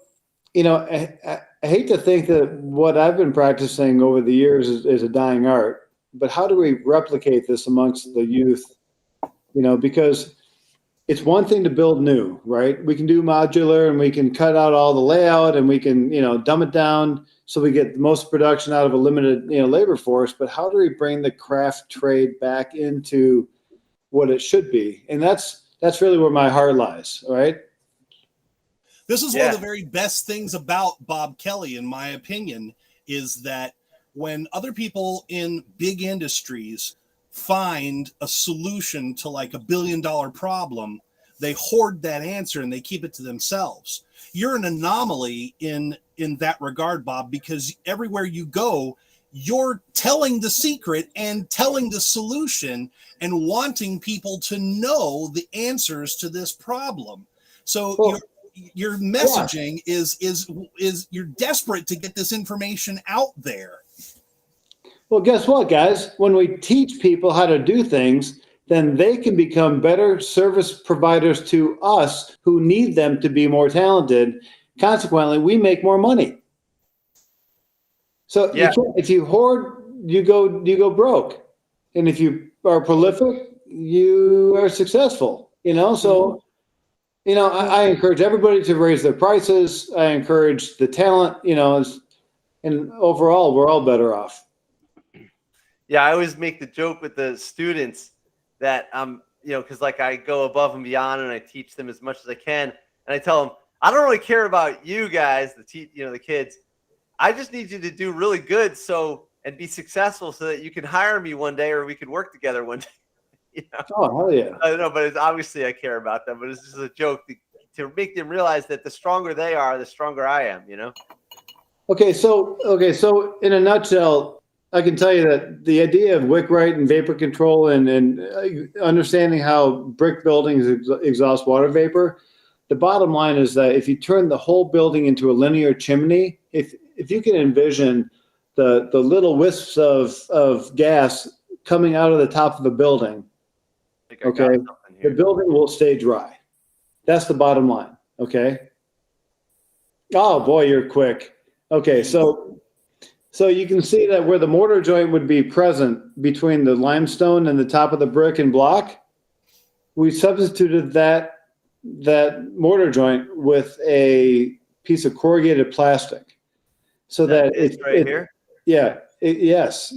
I hate to think that what I've been practicing over the years is a dying art, but how do we replicate this amongst the youth? Because it's one thing to build new, right? We can do modular and we can cut out all the layout and we can, dumb it down so we get the most production out of a limited, labor force. But how do we bring the craft trade back into what it should be? And that's really where my heart lies, right? This is one of the very best things about Bob Kelly, in my opinion, is that when other people in big industries find a solution to like $1 billion problem, they hoard that answer and they keep it to themselves. You're an anomaly in that regard, Bob, because everywhere you go, you're telling the secret and telling the solution and wanting people to know the answers to this problem. So your messaging is you're desperate to get this information out there. Well, guess what, guys? When we teach people how to do things, then they can become better service providers to us who need them to be more talented. Consequently, we make more money. So if you hoard, you go broke. And if you are prolific, you are successful. So I encourage everybody to raise their prices. I encourage the talent, and overall, we're all better off. Yeah, I always make the joke with the students that because like I go above and beyond and I teach them as much as I can, and I tell them I don't really care about you guys, the kids. I just need you to do really good and be successful so that you can hire me one day or we could work together one day. Oh, hell yeah. I don't know, but it's obviously I care about them, but it's just a joke to make them realize that the stronger they are, the stronger I am, Okay, so in a nutshell, I can tell you that the idea of Wick Right and vapor control and understanding how brick buildings exhaust water vapor, the bottom line is that if you turn the whole building into a linear chimney, if you can envision the little wisps of gas coming out of the top of a building, okay, the building will stay dry. That's the bottom line, okay? Oh, boy, you're quick. Okay, so you can see that where the mortar joint would be present between the limestone and the top of the brick and block, we substituted that mortar joint with a piece of corrugated plastic, so that it's right here. Yeah. Yes.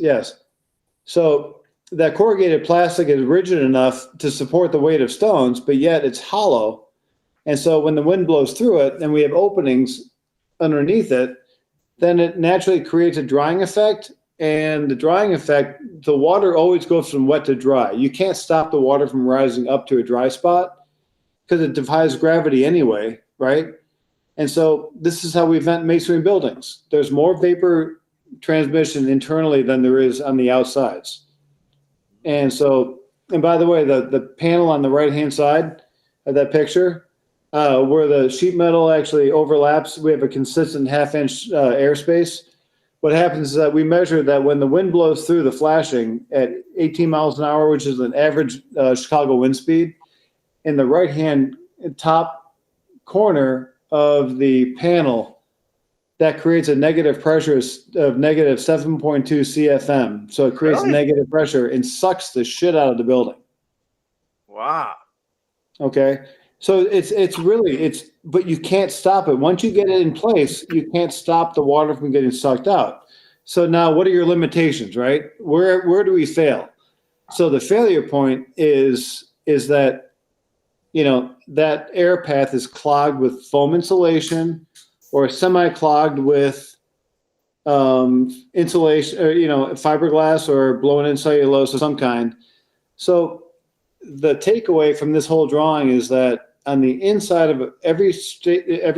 So that corrugated plastic is rigid enough to support the weight of stones, but yet it's hollow, and so when the wind blows through it, and we have openings underneath it, then it naturally creates a drying effect. And the drying effect, the water always goes from wet to dry. You can't stop the water from rising up to a dry spot because it defies gravity anyway, right? And so this is how we vent masonry buildings. There's more vapor transmission internally than there is on the outsides. And by the way, the panel on the right-hand side of that picture, where the sheet metal actually overlaps, we have a consistent half-inch airspace. what happens is that we measure that when the wind blows through the flashing at 18 miles an hour, which is an average Chicago wind speed, in the right-hand top corner of the panel, that creates a negative pressure of negative 7.2 CFM. So it creates Really? negative pressure and sucks the shit out of the building. Wow. Okay. So but you can't stop it. Once you get it in place, you can't stop the water from getting sucked out. So now what are your limitations, right? Where do we fail? So the failure point is that, that air path is clogged with foam insulation or semi-clogged with insulation or, fiberglass or blown-in cellulose of some kind. So the takeaway from this whole drawing is that on the inside of every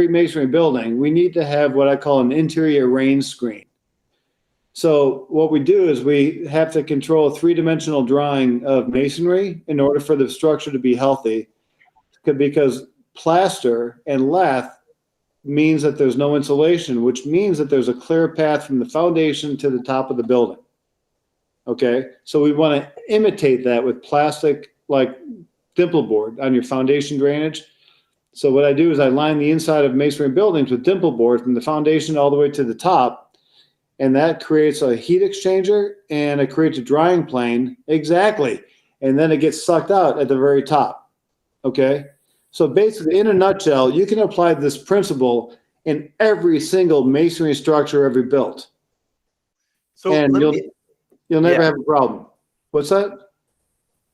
masonry building, we need to have what I call an interior rain screen. So what we do is we have to control a three-dimensional drawing of masonry in order for the structure to be healthy, because plaster and lath means that there's no insulation, which means that there's a clear path from the foundation to the top of the building. Okay, so we want to imitate that with plastic like dimple board on your foundation drainage. So what I do is I line the inside of masonry buildings with dimple board from the foundation all the way to the top, and that creates a heat exchanger and it creates a drying plane. Exactly. And then it gets sucked out at the very top. Okay. So basically, in a nutshell, you can apply this principle in every single masonry structure ever built. So And you'll never have a problem. What's that?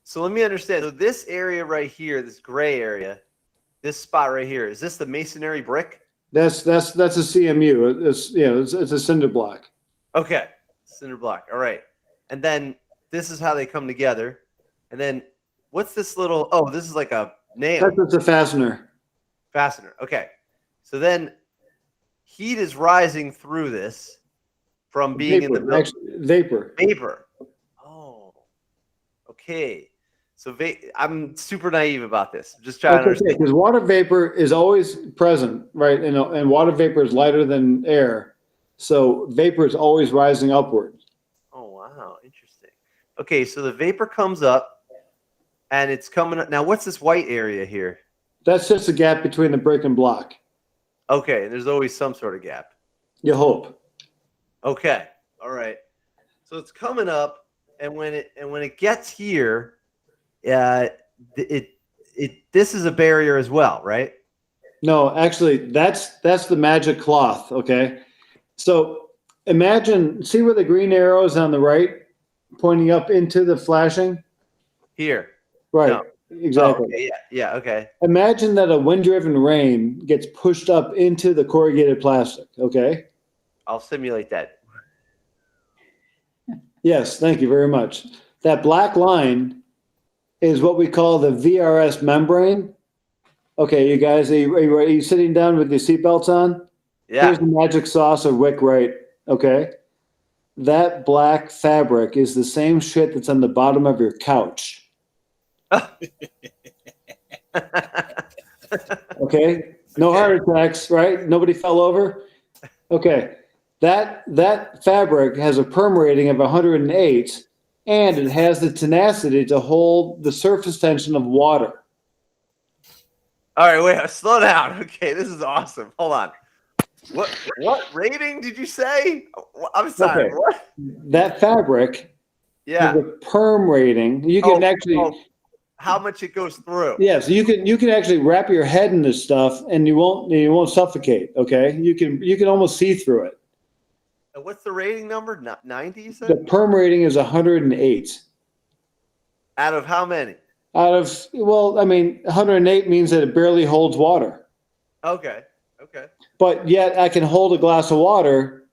So let me understand. So this area right here, this gray area, this spot right here, is this the masonry brick? That's a CMU. It's a cinder block. Okay, cinder block. All right. And then this is how they come together. And then what's this little? Oh, this is like a nail. That's a fastener. Fastener. Okay. So then heat is rising through this from being in the building. Vapor. Vapor. Oh. Okay. So I'm super naive about this. I'm just trying to understand. Because water vapor is always present, right? And water vapor is lighter than air. So vapor is always rising upward. Oh, wow. Interesting. Okay, so the vapor comes up and it's coming up. Now, what's this white area here? That's just a gap between the brick and block. Okay, and there's always some sort of gap. You hope. Okay. All right. So it's coming up, and when it gets here, this is a barrier as well, right? No, actually, that's the magic cloth. Okay, so see where the green arrow is on the right, pointing up into the flashing. Here. Right. No. Exactly. Oh, okay, yeah. Okay. Imagine that a wind-driven rain gets pushed up into the corrugated plastic. Okay. I'll simulate that. Yes, thank you very much. That black line is what we call the VRS membrane. Okay, you guys, are you sitting down with your seatbelts on? Yeah. Here's the magic sauce of Wick Right. Okay. That black fabric is the same shit that's on the bottom of your couch. Okay. No heart attacks, right? Nobody fell over. Okay. That fabric has a perm rating of 108, and it has the tenacity to hold the surface tension of water. All right, wait, slow down. Okay, this is awesome. Hold on. What rating did you say? I'm sorry. Okay. What? That fabric Yeah. has a perm rating. You can how much it goes through. Yes, you can actually wrap your head in this stuff and you won't suffocate. Okay, you can almost see through it. And what's the rating number? 90, you said? The perm rating is 108. Out of how many? 108 means that it barely holds water. Okay. But yet I can hold a glass of water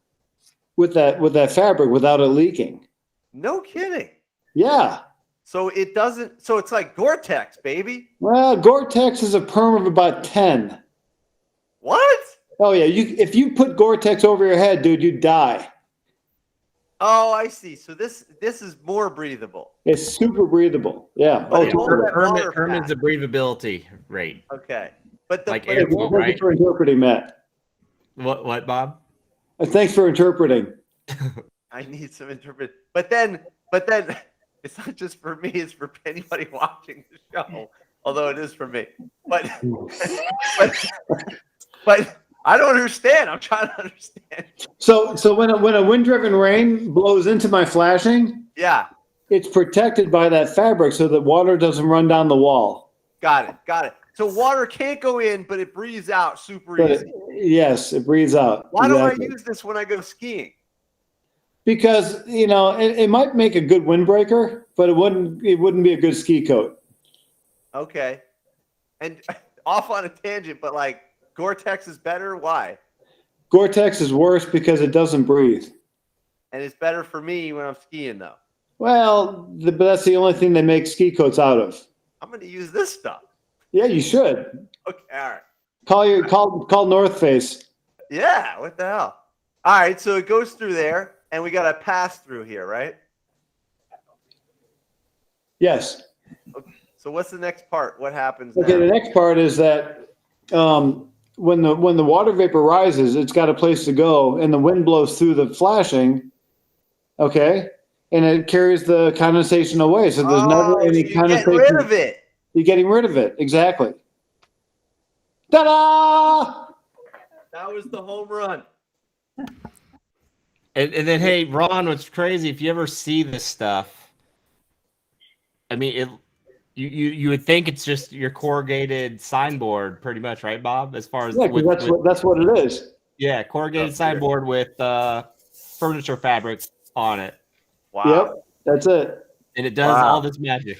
with that fabric without it leaking. No kidding. Yeah. So it doesn't. So it's like Gore-Tex, baby. Well, Gore-Tex is a perm of about 10. What? Oh yeah, if you put Gore-Tex over your head, dude, you die. Oh, I see. So this is more breathable. It's super breathable. Yeah. But it won't have water Perm is pack. the breathability rate. Okay. But Like but air it Thank won't- you for interpreting, Matt. What, Bob? Thanks for interpreting. I need some interpret. But then it's not just for me, it's for anybody watching the show. Although it is for me. But but I don't understand. I'm trying to understand. So when a wind-driven rain blows into my flashing, Yeah, it's protected by that fabric so that water doesn't run down the wall. got it. So water can't go in, but it breathes out super But easy. yes, it breathes out. Why don't Exactly. I use this when I go skiing? Because it might make a good windbreaker, but it wouldn't be a good ski coat. Okay. And off on a tangent, but like Gore-Tex is better. Why? Gore-Tex is worse because it doesn't breathe. And it's better for me when I'm skiing, though. Well, but that's the only thing they make ski coats out of. I'm going to use this stuff. Yeah, you should. Okay, all right. Call North Face. Yeah, what the hell? All right, so it goes through there, and we got a pass through here, right? Yes. So what's the next part? What happens Okay. The now? next part is that when the water vapor rises, it's got a place to go, and the wind blows through the flashing. Okay, and it carries the condensation away, so there's never So any you condensation. get rid of it. You're getting rid of it. Exactly. Ta-da! That was the home run. And then, hey, Ron, what's crazy, if you ever see this stuff, I mean, you would think it's just your corrugated signboard, pretty much, right, Bob? As far as Yeah, 'cause that's what it is. yeah, corrugated signboard with furniture fabric on it, Wow. Yep, that's it. and it does all this magic.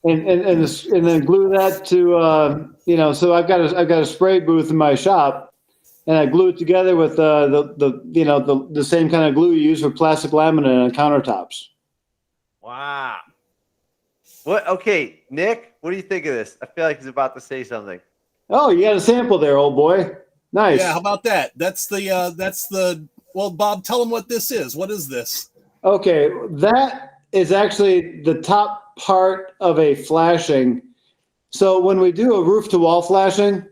And then glue that to so I've got a spray booth in my shop, and I glue it together with the same kind of glue you use for plastic laminate on countertops. Wow. What? Okay, Nick, what do you think of this? I feel like he's about to say something. Oh, you got a sample there, old boy. Nice. Yeah, how about that? That's the well, Bob, tell them what this is. What is this? Okay, that is actually the top part of a flashing. So when we do a roof to wall flashing,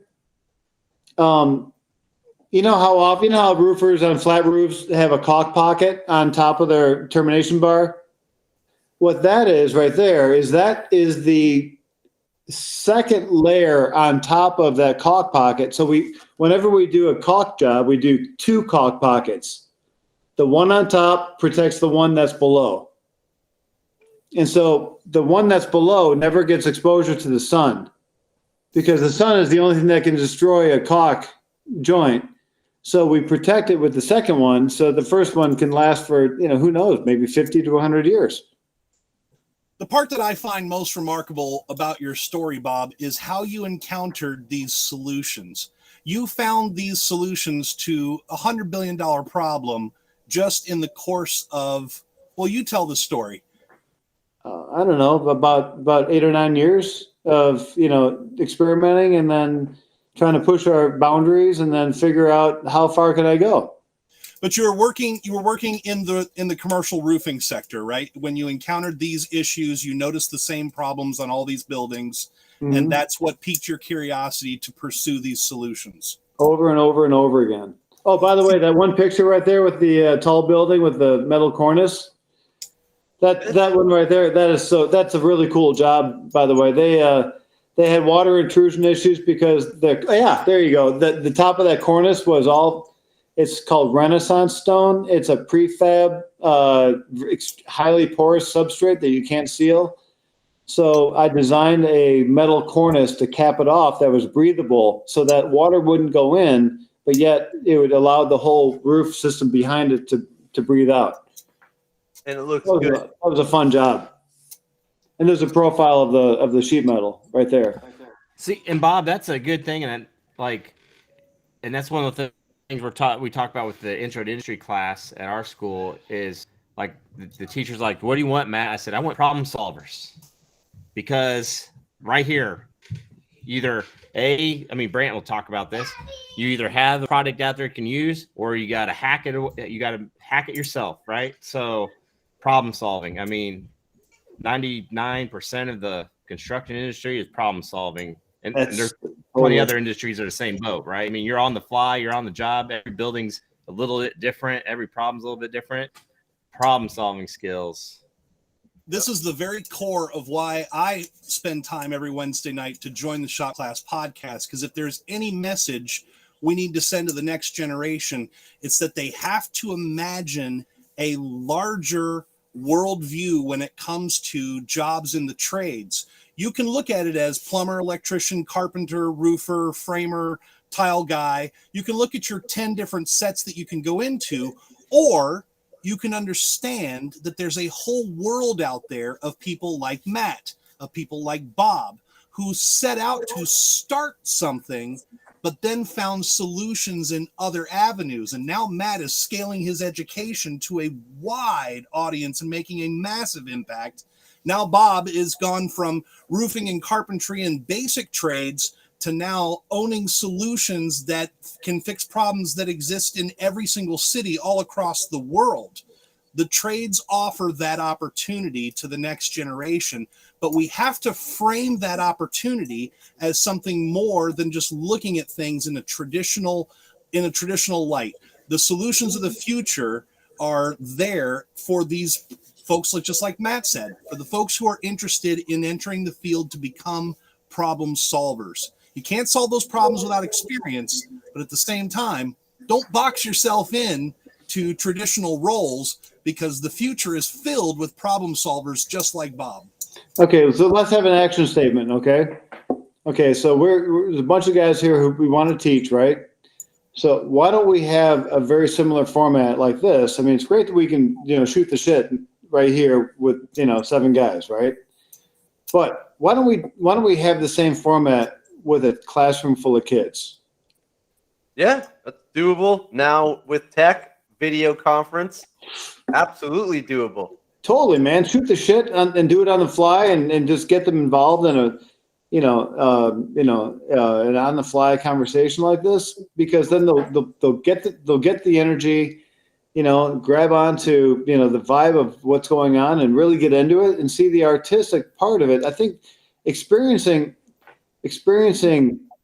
you know how roofers on flat roofs have a caulk pocket on top of their termination bar? What that is right there is the second layer on top of that caulk pocket. So whenever we do a caulk job, we do two caulk pockets. The one on top protects the one that's below. And so the one that's below never gets exposure to the sun, because the sun is the only thing that can destroy a caulk joint. So we protect it with the second one, so the first one can last for, who knows, maybe 50 to 100 years. The part that I find most remarkable about your story, Bob, is how you encountered these solutions. You found these solutions to a $100 billion problem just in the course of, well, you tell the story. I don't know, about 8 or 9 years of, experimenting and then trying to push our boundaries and then figure out how far can I go. But you were working in the commercial roofing sector, right? When you encountered these issues, you noticed the same problems on all these buildings, and that's what piqued your curiosity to pursue these solutions. Over and over and over again. Oh, by the way, that one picture right there with the tall building with the metal cornice, that one right there, that's a really cool job, by the way. They had water intrusion issues because there you go. The top of that cornice was it's called Renaissance stone. It's a prefab, highly porous substrate that you can't seal. So I designed a metal cornice to cap it off that was breathable so that water wouldn't go in, but yet it would allow the whole roof system behind it to breathe out. And it looks good. That was a fun job. And there's a profile of the sheet metal right there. See, and Bob, that's a good thing, and that's one of the things we talk about with the intro to industry class at our school is like the teacher's like, "What do you want, Matt?" I said, "I want problem solvers," because right here, Brant will talk about this. You either have the product out there you can use, or you got to hack it. You got to hack it yourself, right? So, problem solving. I mean, 99% of the construction industry is problem solving. And there's plenty other industries that are the same boat, right? I mean, you're on the fly, you're on the job. Every building's a little bit different. Every problem's a little bit different. Problem solving skills. This is the very core of why I spend time every Wednesday night to join the Shop Class podcast. Because if there's any message we need to send to the next generation, it's that they have to imagine a larger worldview when it comes to jobs in the trades. You can look at it as plumber, electrician, carpenter, roofer, framer, tile guy. You can look at your 10 different sets that you can go into, or you can understand that there's a whole world out there of people like Matt, of people like Bob, who set out to start something, but then found solutions in other avenues. And now Matt is scaling his education to a wide audience and making a massive impact. Now Bob is gone from roofing and carpentry and basic trades to now owning solutions that can fix problems that exist in every single city all across the world. The trades offer that opportunity to the next generation, but we have to frame that opportunity as something more than just looking at things in a traditional light. The solutions of the future are there for these folks, just like Matt said, for the folks who are interested in entering the field to become problem solvers. You can't solve those problems without experience, but at the same time, don't box yourself in to traditional roles, because the future is filled with problem solvers just like Bob. Okay, so let's have an action statement, okay? Okay, so there's a bunch of guys here who we want to teach, right? So why don't we have a very similar format like this? I mean, it's great that we can, shoot the shit right here with, 7 guys, right? But why don't we have the same format with a classroom full of kids? Yeah, that's doable. Now with tech, video conference, absolutely doable. Totally, man. Shoot the shit and do it on the fly and just get them involved in a, an on the fly conversation like this, because then they'll get the energy, grab onto, the vibe of what's going on and really get into it and see the artistic part of it. I think experiencing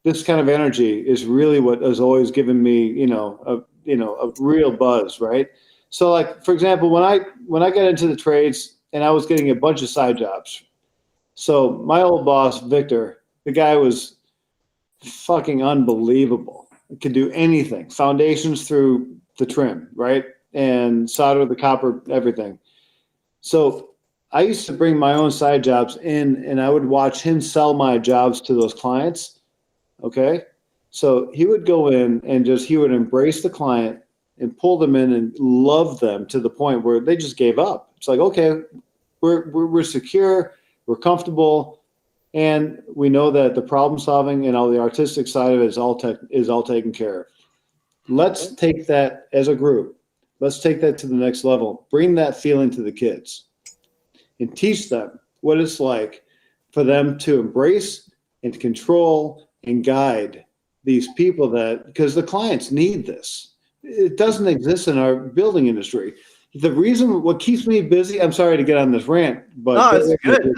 this kind of energy is really what has always given me, a real buzz, right? So, like, for example, when I got into the trades and I was getting a bunch of side jobs. So my old boss, Victor, the guy was fucking unbelievable. He could do anything, foundations through the trim, right? And solder the copper, everything. So I used to bring my own side jobs in, and I would watch him sell my jobs to those clients. Okay. So he would go in and he would embrace the client and pull them in and love them to the point where they just gave up. It's like, okay, we're secure, we're comfortable, and we know that the problem solving and all the artistic side of it is all taken care of. Let's take that as a group. Let's take that to the next level. Bring that feeling to the kids and teach them what it's like for them to embrace and control and guide these people, because the clients need this. It doesn't exist in our building industry. The reason, what keeps me busy, I'm sorry to get on this rant, but no, it's good.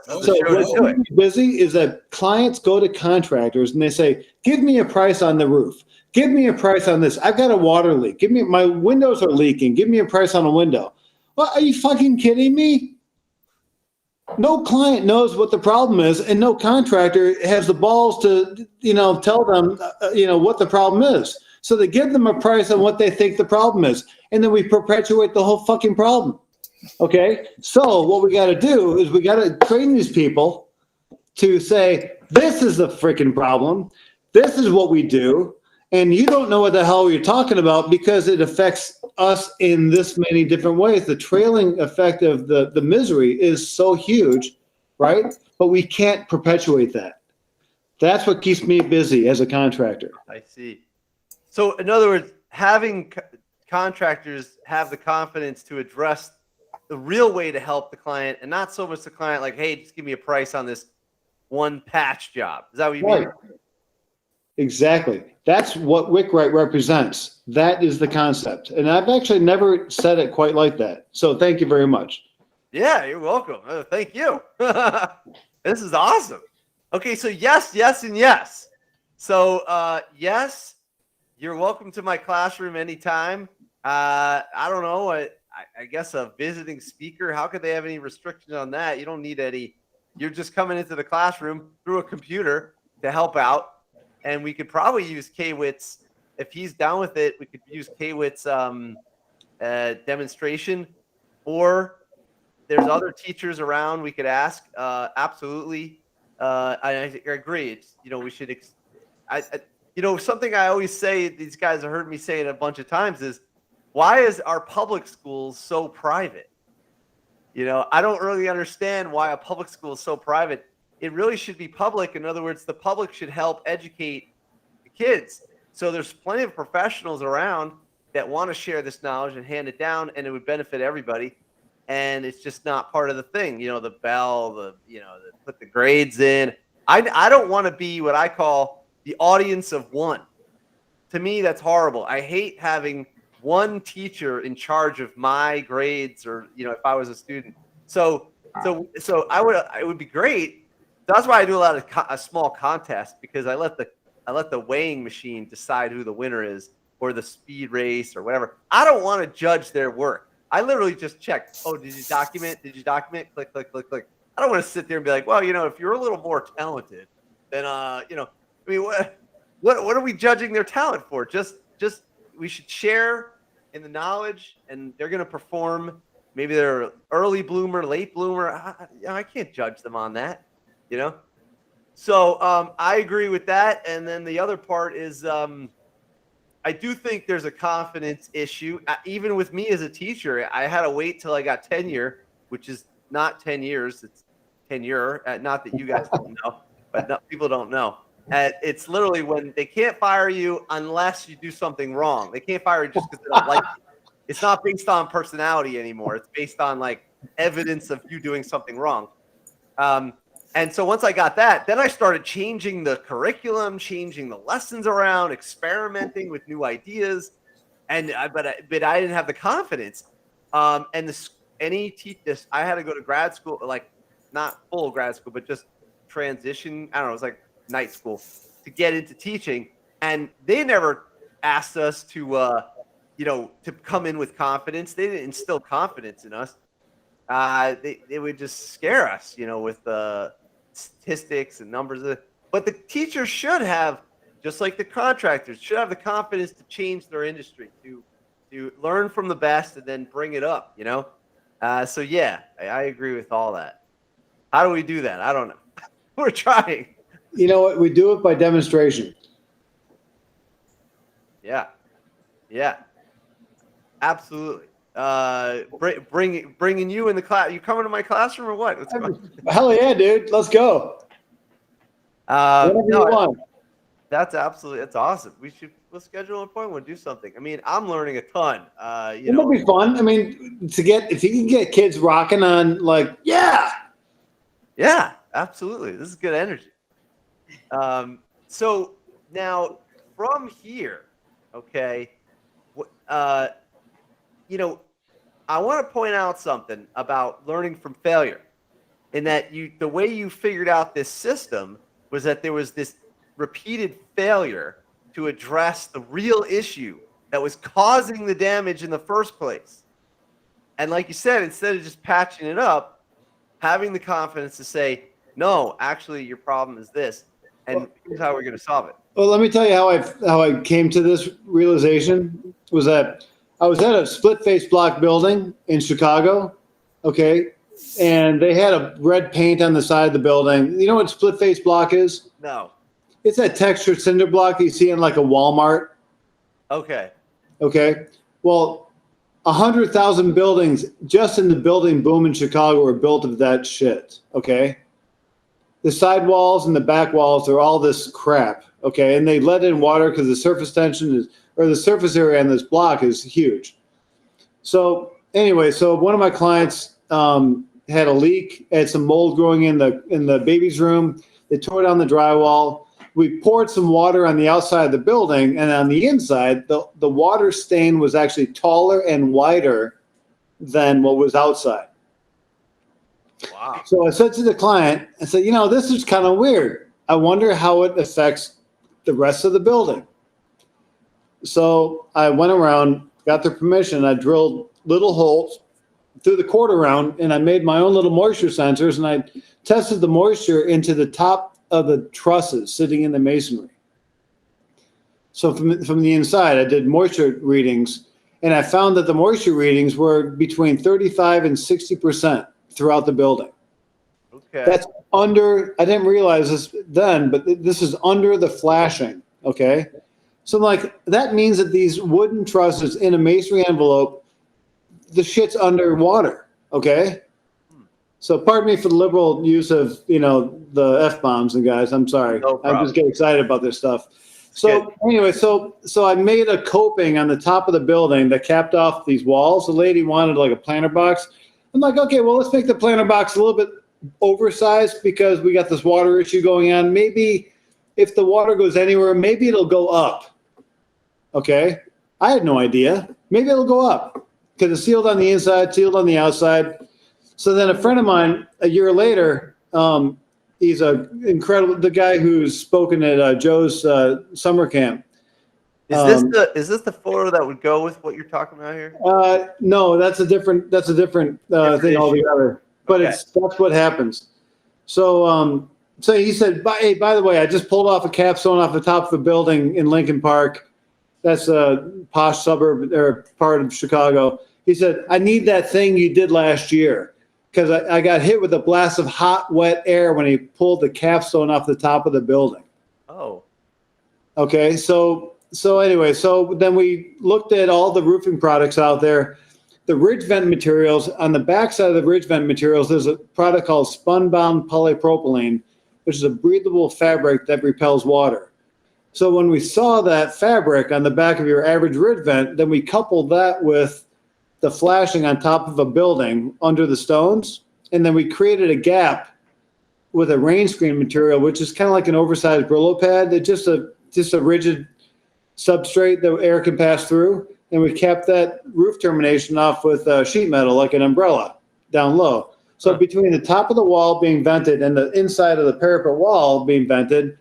What keeps me busy is that clients go to contractors and they say, give me a price on the roof. Give me a price on this. I've got a water leak. My windows are leaking. Give me a price on a window. Well, are you fucking kidding me? No client knows what the problem is, and no contractor has the balls to, tell them, what the problem is. So they give them a price on what they think the problem is, and then we perpetuate the whole fucking problem. Okay? So what we got to do is we got to train these people to say, this is the freaking problem. This is what we do. And you don't know what the hell you're talking about because it affects us in this many different ways. The trailing effect of the misery is so huge, right? But we can't perpetuate that. That's what keeps me busy as a contractor. I see. So in other words, having contractors have the confidence to address the real way to help the client, and not so much the client like, hey, just give me a price on this one patch job. Is that what you mean? Exactly. That's what Wick Right represents. That is the concept. And I've actually never said it quite like that. So thank you very much. Yeah, you're welcome. Thank you. This is awesome. Okay, so yes, and yes. So yes, You're welcome to my classroom anytime. I don't know. I guess a visiting speaker, how could they have any restrictions on that? You don't need any. You're just coming into the classroom through a computer to help out. And we could probably use K-Witt's. If he's down with it, we could use K-Witt's demonstration. Or there's other teachers around we could ask. Absolutely. I agree. It's, we should something I always say, these guys have heard me say it a bunch of times, is why is our public schools so private? I don't really understand why a public school is so private. It really should be public. In other words, the public should help educate the kids. So there's plenty of professionals around that want to share this knowledge and hand it down, and it would benefit everybody. And it's just not part of the thing. The bell, the put the grades in. I don't want to be what I call the audience of one. To me, that's horrible. I hate having one teacher in charge of my grades, or if I was a student. So it would be great. That's why I do a lot of a small contests, because I let the weighing machine decide who the winner is, or the speed race or whatever. I don't want to judge their work. I literally just check. Oh, did you document? Did you document? Click, click, click, click. I don't want to sit there and be like, well, if you're a little more talented, then what are we judging their talent for? Just we should share in the knowledge, and they're going to perform. Maybe they're early bloomer, late bloomer. I can't judge them on that, So I agree with that. And then the other part is I do think there's a confidence issue. Even with me as a teacher, I had to wait till I got tenure, which is not 10 years. It's tenure. Not that you guys don't know, but people don't know. It's literally when they can't fire you unless you do something wrong. They can't fire you just because they don't like you. It's not based on personality anymore. It's based on evidence of you doing something wrong. And so once I got that, then I started changing the curriculum, changing the lessons around, experimenting with new ideas. But I didn't have the confidence. I had to go to grad school, not full grad school, but just transition. I don't know. It was like night school to get into teaching. And they never asked us to come in with confidence. They didn't instill confidence in us. They would just scare us, with statistics and numbers. But the teachers should have, just like the contractors, should have the confidence to change their industry, to learn from the best and then bring it up, So yeah, I agree with all that. How do we do that? I don't know. We're trying. You know what? We do it by demonstration. Yeah. Absolutely. Bringing you in the class. You coming to my classroom or what? What's going on? Hell yeah, dude. Let's go. Whatever you want. That's awesome. We'll schedule an appointment. We'll do something. I mean, I'm learning a ton. It'll be fun. I mean, if you can get kids rocking on, yeah, absolutely. This is good energy. So now from here, okay, I want to point out something about learning from failure, in that the way you figured out this system was that there was this repeated failure to address the real issue that was causing the damage in the first place. And like you said, instead of just patching it up, having the confidence to say, no, actually your problem is this, and here's how we're going to solve it. Well, let me tell you how I came to this realization. Was that I was at a split face block building in Chicago, okay, and they had a red paint on the side of the building. You know what split face block is? No. It's that textured cinder block you see in a Walmart. Okay. Well, 100,000 buildings just in the building boom in Chicago were built of that shit. Okay. The side walls and the back walls are all this crap. Okay. And they let in water because the surface tension the surface area on this block is huge. So anyway, one of my clients had a leak, had some mold growing in the baby's room. They tore down the drywall. We poured some water on the outside of the building, and on the inside, the water stain was actually taller and wider than what was outside. Wow. So I said to the client, I said, this is kind of weird. I wonder how it affects the rest of the building. So I went around, got their permission. I drilled little holes through the quarter round, and I made my own little moisture sensors, and I tested the moisture into the top of the trusses sitting in the masonry. So from the inside, I did moisture readings, and I found that the moisture readings were between 35 and 60% throughout the building. Okay. That's under, I didn't realize this then, but this is under the flashing, okay? So like, that means that these wooden trusses in a masonry envelope, the shit's underwater, okay? So pardon me for the liberal use of, the F-bombs and guys, I'm sorry. No problem. I just get excited about this stuff. So anyway, so I made a coping on the top of the building that capped off these walls. The lady wanted like a planter box. I'm like, okay, well, let's make the planter box a little bit oversized because we got this water issue going on. Maybe if the water goes anywhere, maybe it'll go up. Okay. I had no idea. Maybe it'll go up because it's sealed on the inside, sealed on the outside. So then a friend of mine, a year later, he's the guy who's spoken at Joe's summer camp. Is this the photo that would go with what you're talking about here? No, that's a different thing issue. altogether. But Okay. that's what happens. So so he said, hey, by the way, I just pulled off a capstone off the top of a building in Lincoln Park. That's a posh suburb or part of Chicago. He said, I need that thing you did last year because I got hit with a blast of hot, wet air when he pulled the capstone off the top of the building. Oh. Okay, so anyway, so then we looked at all the roofing products out there. The ridge vent materials, on the backside of the ridge vent materials, there's a product called spun-bound polypropylene, which is a breathable fabric that repels water. So when we saw that fabric on the back of your average ridge vent, then we coupled that with the flashing on top of a building under the stones, and then we created a gap with a rain screen material, which is kind of like an oversized Brillo pad. It's just a rigid substrate that air can pass through. And we capped that roof termination off with sheet metal, like an umbrella, down low. So between the top of the wall being vented and the inside of the parapet wall being vented,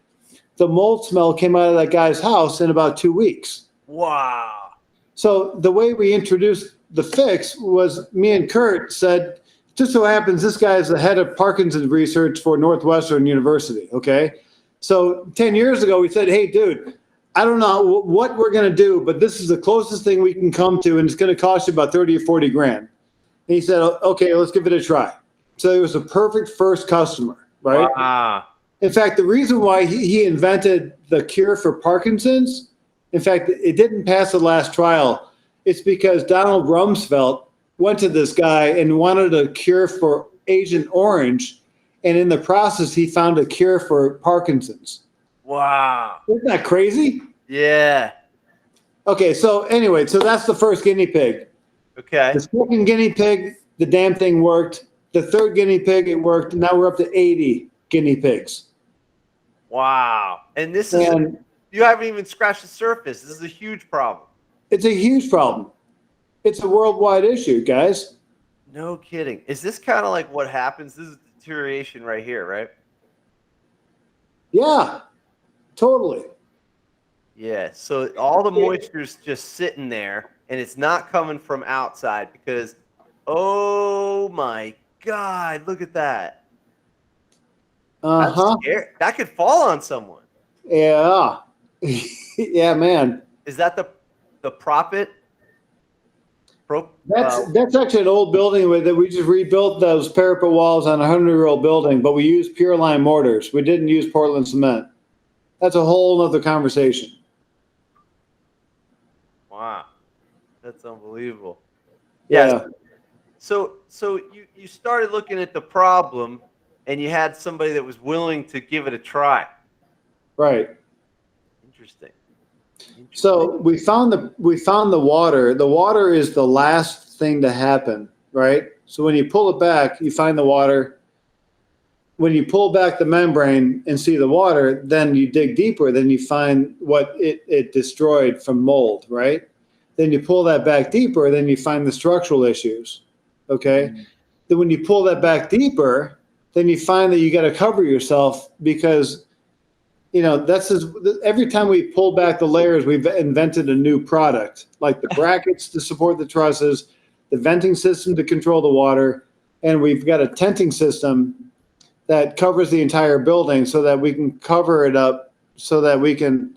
the mold smell came out of that guy's house in about 2 weeks. Wow. So the way we introduced the fix was me and Kurt said, just so happens this guy is the head of Parkinson's research for Northwestern University, okay? So 10 years ago, we said, hey, dude, I don't know what we're going to do, but this is the closest thing we can come to, and it's going to cost you about 30 or 40 grand. And he said, okay, let's give it a try. So it was a perfect first customer, right? Wow. In fact, the reason why he invented the cure for Parkinson's, in fact, it didn't pass the last trial. It's because Donald Rumsfeld went to this guy and wanted a cure for Agent Orange, and in the process, he found a cure for Parkinson's. Wow. Isn't that crazy? Yeah. Okay, so anyway, so that's the first guinea pig. Okay. The second guinea pig, the damn thing worked. The third guinea pig, it worked. Now we're up to 80 guinea pigs. Wow. And you haven't even scratched the surface. This is a huge problem. It's a huge problem. It's a worldwide issue, guys. No kidding. Is this kind of like what happens? This is deterioration right here, right? Yeah, totally. Yeah. So all the moisture's just sitting there, and it's not coming from outside because, oh my God, look at that. Uh-huh. That's scary. That could fall on someone. Yeah. Yeah, man. Is that the propet? That's actually an old building that we just rebuilt those parapet walls on a 100-year-old building, but we used pure lime mortars. We didn't use Portland cement. That's a whole other conversation. Wow. That's unbelievable. Yeah. So you started looking at the problem, and you had somebody that was willing to give it a try. Right. Interesting. So we found the water. The water is the last thing to happen, right? So when you pull it back, you find the water. When you pull back the membrane and see the water, then you dig deeper, then you find what it destroyed from mold, right? Then you pull that back deeper, then you find the structural issues, okay? Mm-hmm. Then when you pull that back deeper, then you find that you got to cover yourself because, that's just, every time we pull back the layers, we've invented a new product, like the brackets to support the trusses, the venting system to control the water, and we've got a tenting system that covers the entire building so that we can cover it up so that we can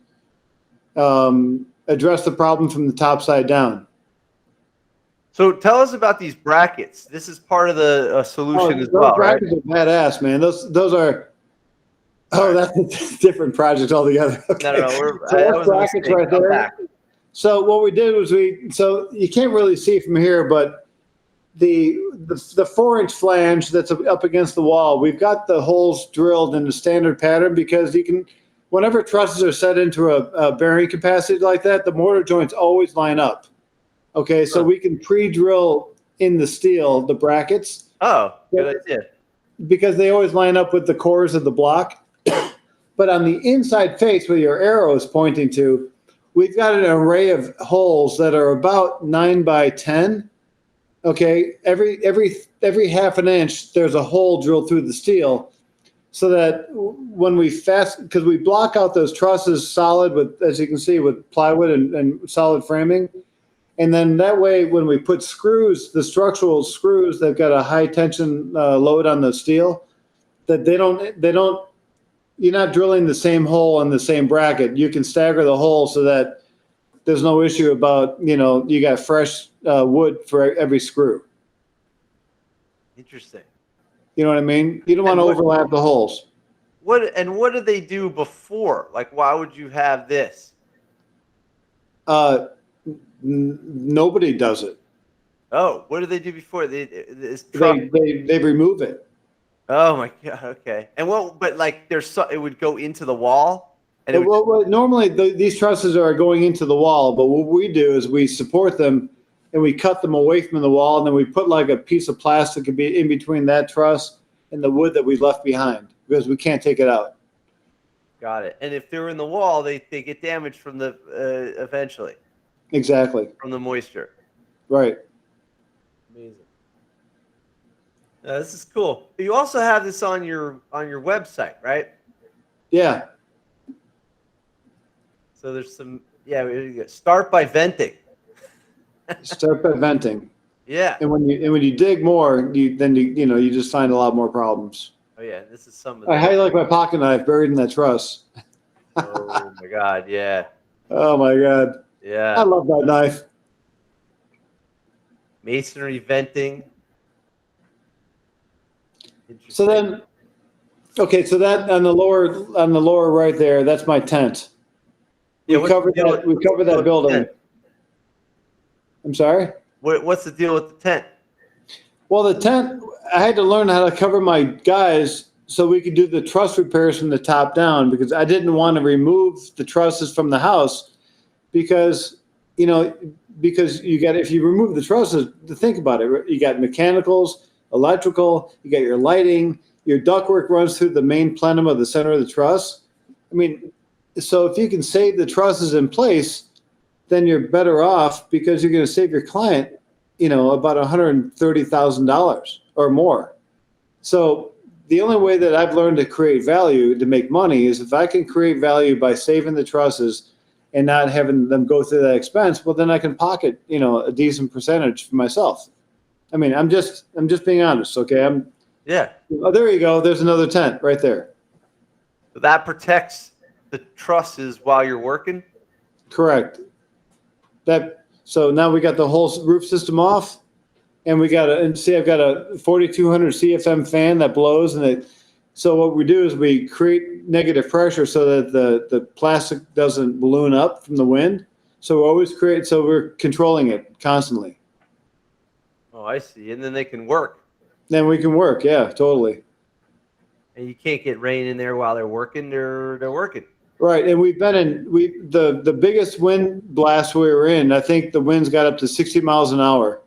address the problem from the top side down. So tell us about these brackets. This is part of the solution as well, right? Brackets are badass, man. Those are. Oh, that's a different project altogether. Okay. No. So that's brackets right there. Back. So what we did was so you can't really see from here, but the 4-inch flange that's up against the wall, we've got the holes drilled in the standard pattern because whenever trusses are set into a bearing capacity like that, the mortar joints always line up. Okay, so we can pre-drill in the steel the brackets. Oh, good idea. Because they always line up with the cores of the block. But on the inside face where your arrow is pointing to, we've got an array of holes that are about 9 by 10. Okay, every half an inch, there's a hole drilled through the steel, so that when because we block out those trusses solid with, as you can see, with plywood and solid framing. And then that way, when we put screws, the structural screws, they've got a high tension load on the steel, that they don't, you're not drilling the same hole in the same bracket. You can stagger the hole so that there's no issue about, you got fresh wood for every screw. Interesting. You know what I mean? You don't want to overlap the holes. What did they do before? Like, why would you have this? Nobody does it. Oh, what did they do before? They remove it. Oh my God. Okay. And but like, it would go into the wall. And normally these trusses are going into the wall, but what we do is we support them and we cut them away from the wall, and then we put like a piece of plastic in between that truss and the wood that we left behind because we can't take it out. Got it. And if they're in the wall, they get damaged from the eventually. Exactly. From the moisture. Right. Amazing. This is cool. You also have this on your website, right? Yeah. So there's some, start by venting. Start by venting. Yeah. And when you dig more, you just find a lot more problems. Oh yeah, this is some. I highly like my pocket knife buried in that truss. Oh my God, yeah. Oh my God. Yeah. I love that knife. Masonry venting. So then, okay, so that on the lower right there, that's my tent. We covered that building. I'm sorry? What's the deal with the tent? Well, the tent, I had to learn how to cover my guys so we could do the truss repairs from the top down because I didn't want to remove the trusses from the house because if you remove the trusses, think about it, you got mechanicals, electrical, you got your lighting, your ductwork runs through the main plenum of the center of the truss. I mean, so if you can save the trusses in place, then you're better off because you're going to save your client, about $130,000 or more. So the only way that I've learned to create value to make money is if I can create value by saving the trusses and not having them go through that expense, well, then I can pocket, a decent percentage for myself. I mean, I'm just being honest. Okay. Yeah. Oh, there you go. There's another tent right there. So that protects the trusses while you're working? Correct. So now we got the whole roof system off, and I've got a 4200 CFM fan that blows, so what we do is we create negative pressure so that the plastic doesn't balloon up from the wind. So we're controlling it constantly. Oh, I see. And then they can work. Then we can work. Yeah, totally. And you can't get rain in there while they're working. They're working. Right, and the biggest wind blast we were in, I think the winds got up to 60 miles an hour.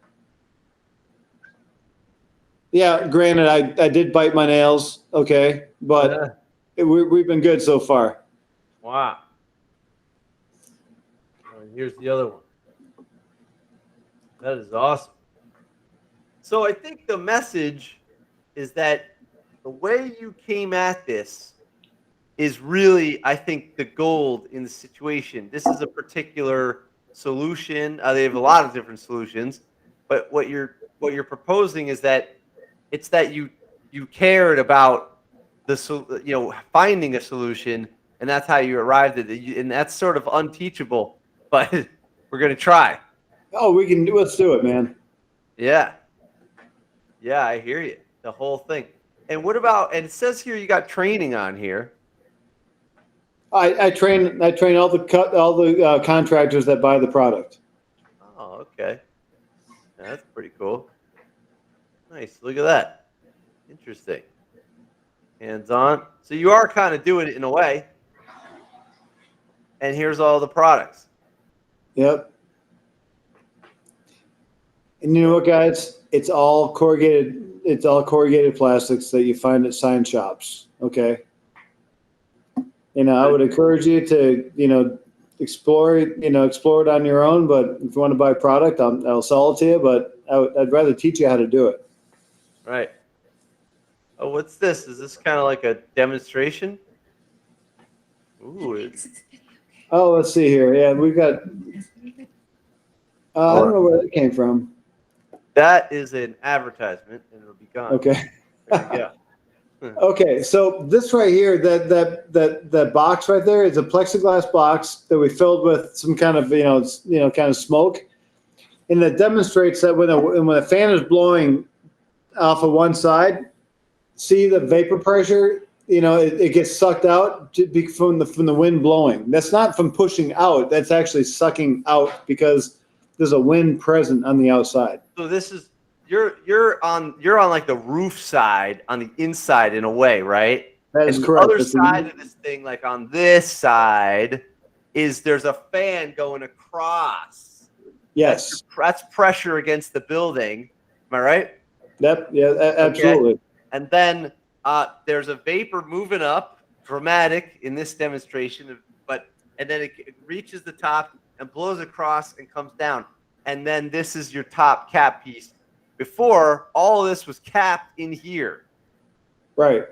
Yeah, granted, I did bite my nails, okay, but we've been good so far. Wow. And here's the other one. That is awesome. So I think the message is that the way you came at this is really, I think, the gold in the situation. This is a particular solution. They have a lot of different solutions, but what you're proposing is that it's that you cared about finding a solution, and that's how you arrived at it. And that's sort of unteachable, but we're gonna try. Oh, we can do. Let's do it, man. Yeah, I hear you. The whole thing. And what about? And it says here you got training on here. I train all the contractors that buy the product. Oh, okay. That's pretty cool. Nice. Look at that. Interesting. Hands on. So you are kind of doing it in a way. And here's all the products. Yep. And you know what, guys? It's all corrugated. It's all corrugated plastics that you find at sign shops. Okay. I would encourage you to, explore it on your own. But if you want to buy product, I'll sell it to you. But I'd rather teach you how to do it. Right. Oh, what's this? Is this kind of like a demonstration? Ooh. Oh, let's see here. Yeah, we've got. I don't know where that came from. That is an advertisement, and it'll be gone. Okay. There you go. Okay, so this right here, that box right there is a plexiglass box that we filled with some kind of kind of smoke, and it demonstrates that when a fan is blowing off of one side, see the vapor pressure, it gets sucked out from the wind blowing. That's not from pushing out. That's actually sucking out because there's a wind present on the outside. So this is you're on like the roof side on the inside in a way, right? That is and correct. The other side of this thing, like on this side, there's a fan going across. Yes. That's pressure against the building. Am I right? Yep. Yeah. Absolutely. Okay. And then there's a vapor moving up, dramatic in this demonstration, and then it reaches the top and blows across and comes down. And then this is your top cap piece. Before, all of this was capped in here. Right.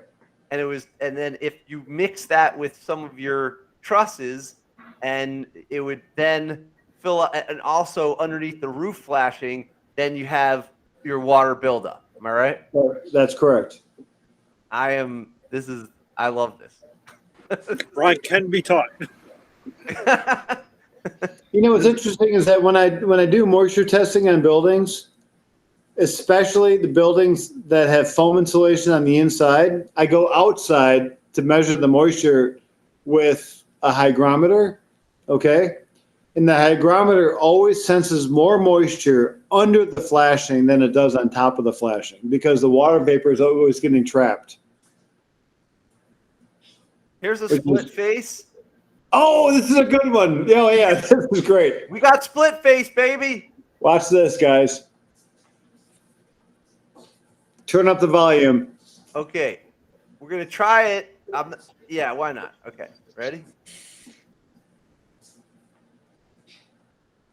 And then if you mix that with some of your trusses, and it would then fill up, and also underneath the roof flashing, then you have your water buildup. Am I right? That's correct. I love this. Ron can be taught. What's interesting is that when I do moisture testing on buildings, especially the buildings that have foam insulation on the inside, I go outside to measure the moisture with a hygrometer, okay? And the hygrometer always senses more moisture under the flashing than it does on top of the flashing because the water vapor is always getting trapped. Here's a split face. Oh, this is a good one. Oh, yeah, this is great. We got split face, baby. Watch this, guys. Turn up the volume. Okay, we're gonna try it. Yeah, why not? Okay, ready?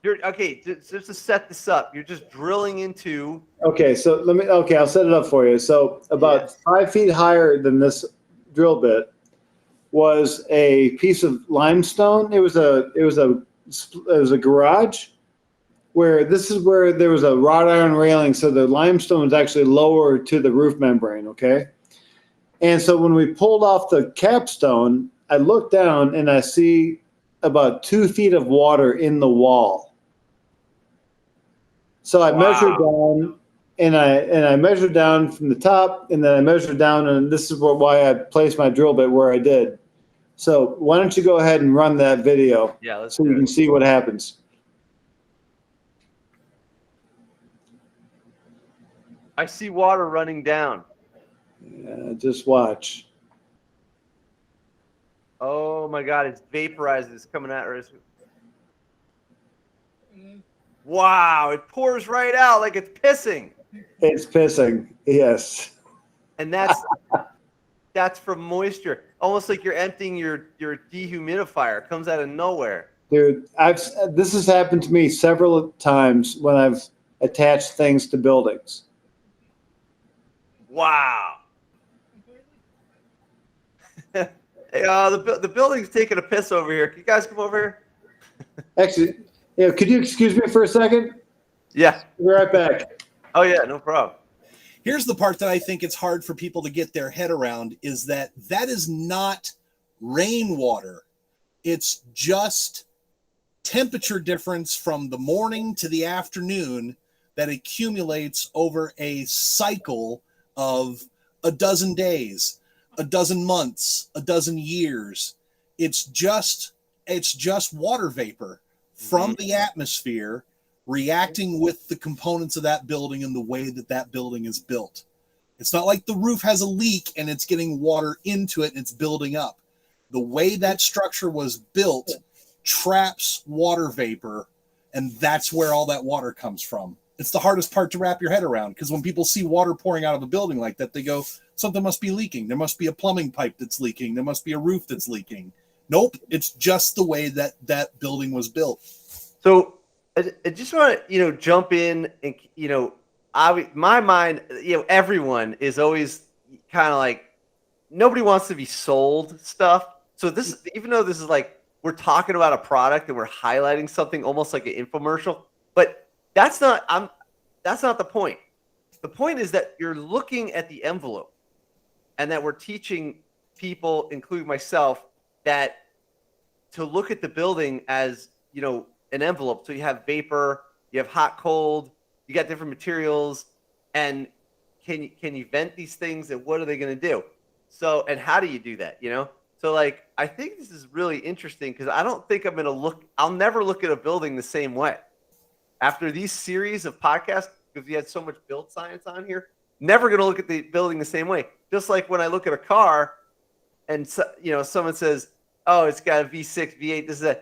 Just to set this up, you're just drilling into. Okay, so I'll set it up for you. So about 5 feet higher than this drill bit was a piece of limestone. It was a garage where there was a wrought iron railing, so the limestone was actually lower to the roof membrane, okay? And so when we pulled off the capstone, I look down and I see about 2 feet of water in the wall. So I measured down, and I measured down from the top, and then I measured down, and this is why I placed my drill bit where I did. So why don't you go ahead and run that video so you can see what happens. I see water running down. Yeah, just watch. Oh my God, it's vaporizing. It's coming out. Wow, it pours right out like it's pissing. It's pissing, yes. And that's from moisture. Almost like you're emptying your dehumidifier. It comes out of nowhere. Dude, this has happened to me several times when I've attached things to buildings. Wow. Hey, the building's taking a piss over here. Can you guys come over here? Actually, yeah, could you excuse me for a second? Yeah. Be right back. Oh yeah, no problem. Here's the part that I think it's hard for people to get their head around is that is not rainwater. It's just temperature difference from the morning to the afternoon that accumulates over a cycle of a dozen days, a dozen months, a dozen years. It's just water vapor from the atmosphere reacting with the components of that building and the way that building is built. It's not like the roof has a leak and it's getting water into it and it's building up. The way that structure was built traps water vapor, and that's where all that water comes from. It's the hardest part to wrap your head around, because when people see water pouring out of a building like that, they go, something must be leaking. There must be a plumbing pipe that's leaking. There must be a roof that's leaking. Nope, it's just the way that building was built. So I just want to, jump in and, my mind, everyone is always kind of like, nobody wants to be sold stuff. So this, even though this is like, we're talking about a product and we're highlighting something almost like an infomercial, but that's not the point. The point is that you're looking at the envelope, and that we're teaching people, including myself, that to look at the building as, an envelope. So you have vapor, you have hot, cold, you got different materials, and can you vent these things, and what are they going to do? So, and how do you do that? So like, I think this is really interesting, because I don't think I'll never look at a building the same way. After these series of podcasts, because we had so much build science on here, never going to look at the building the same way. Just like when I look at a car and, someone says, oh, it's got a V6, V8, this is a,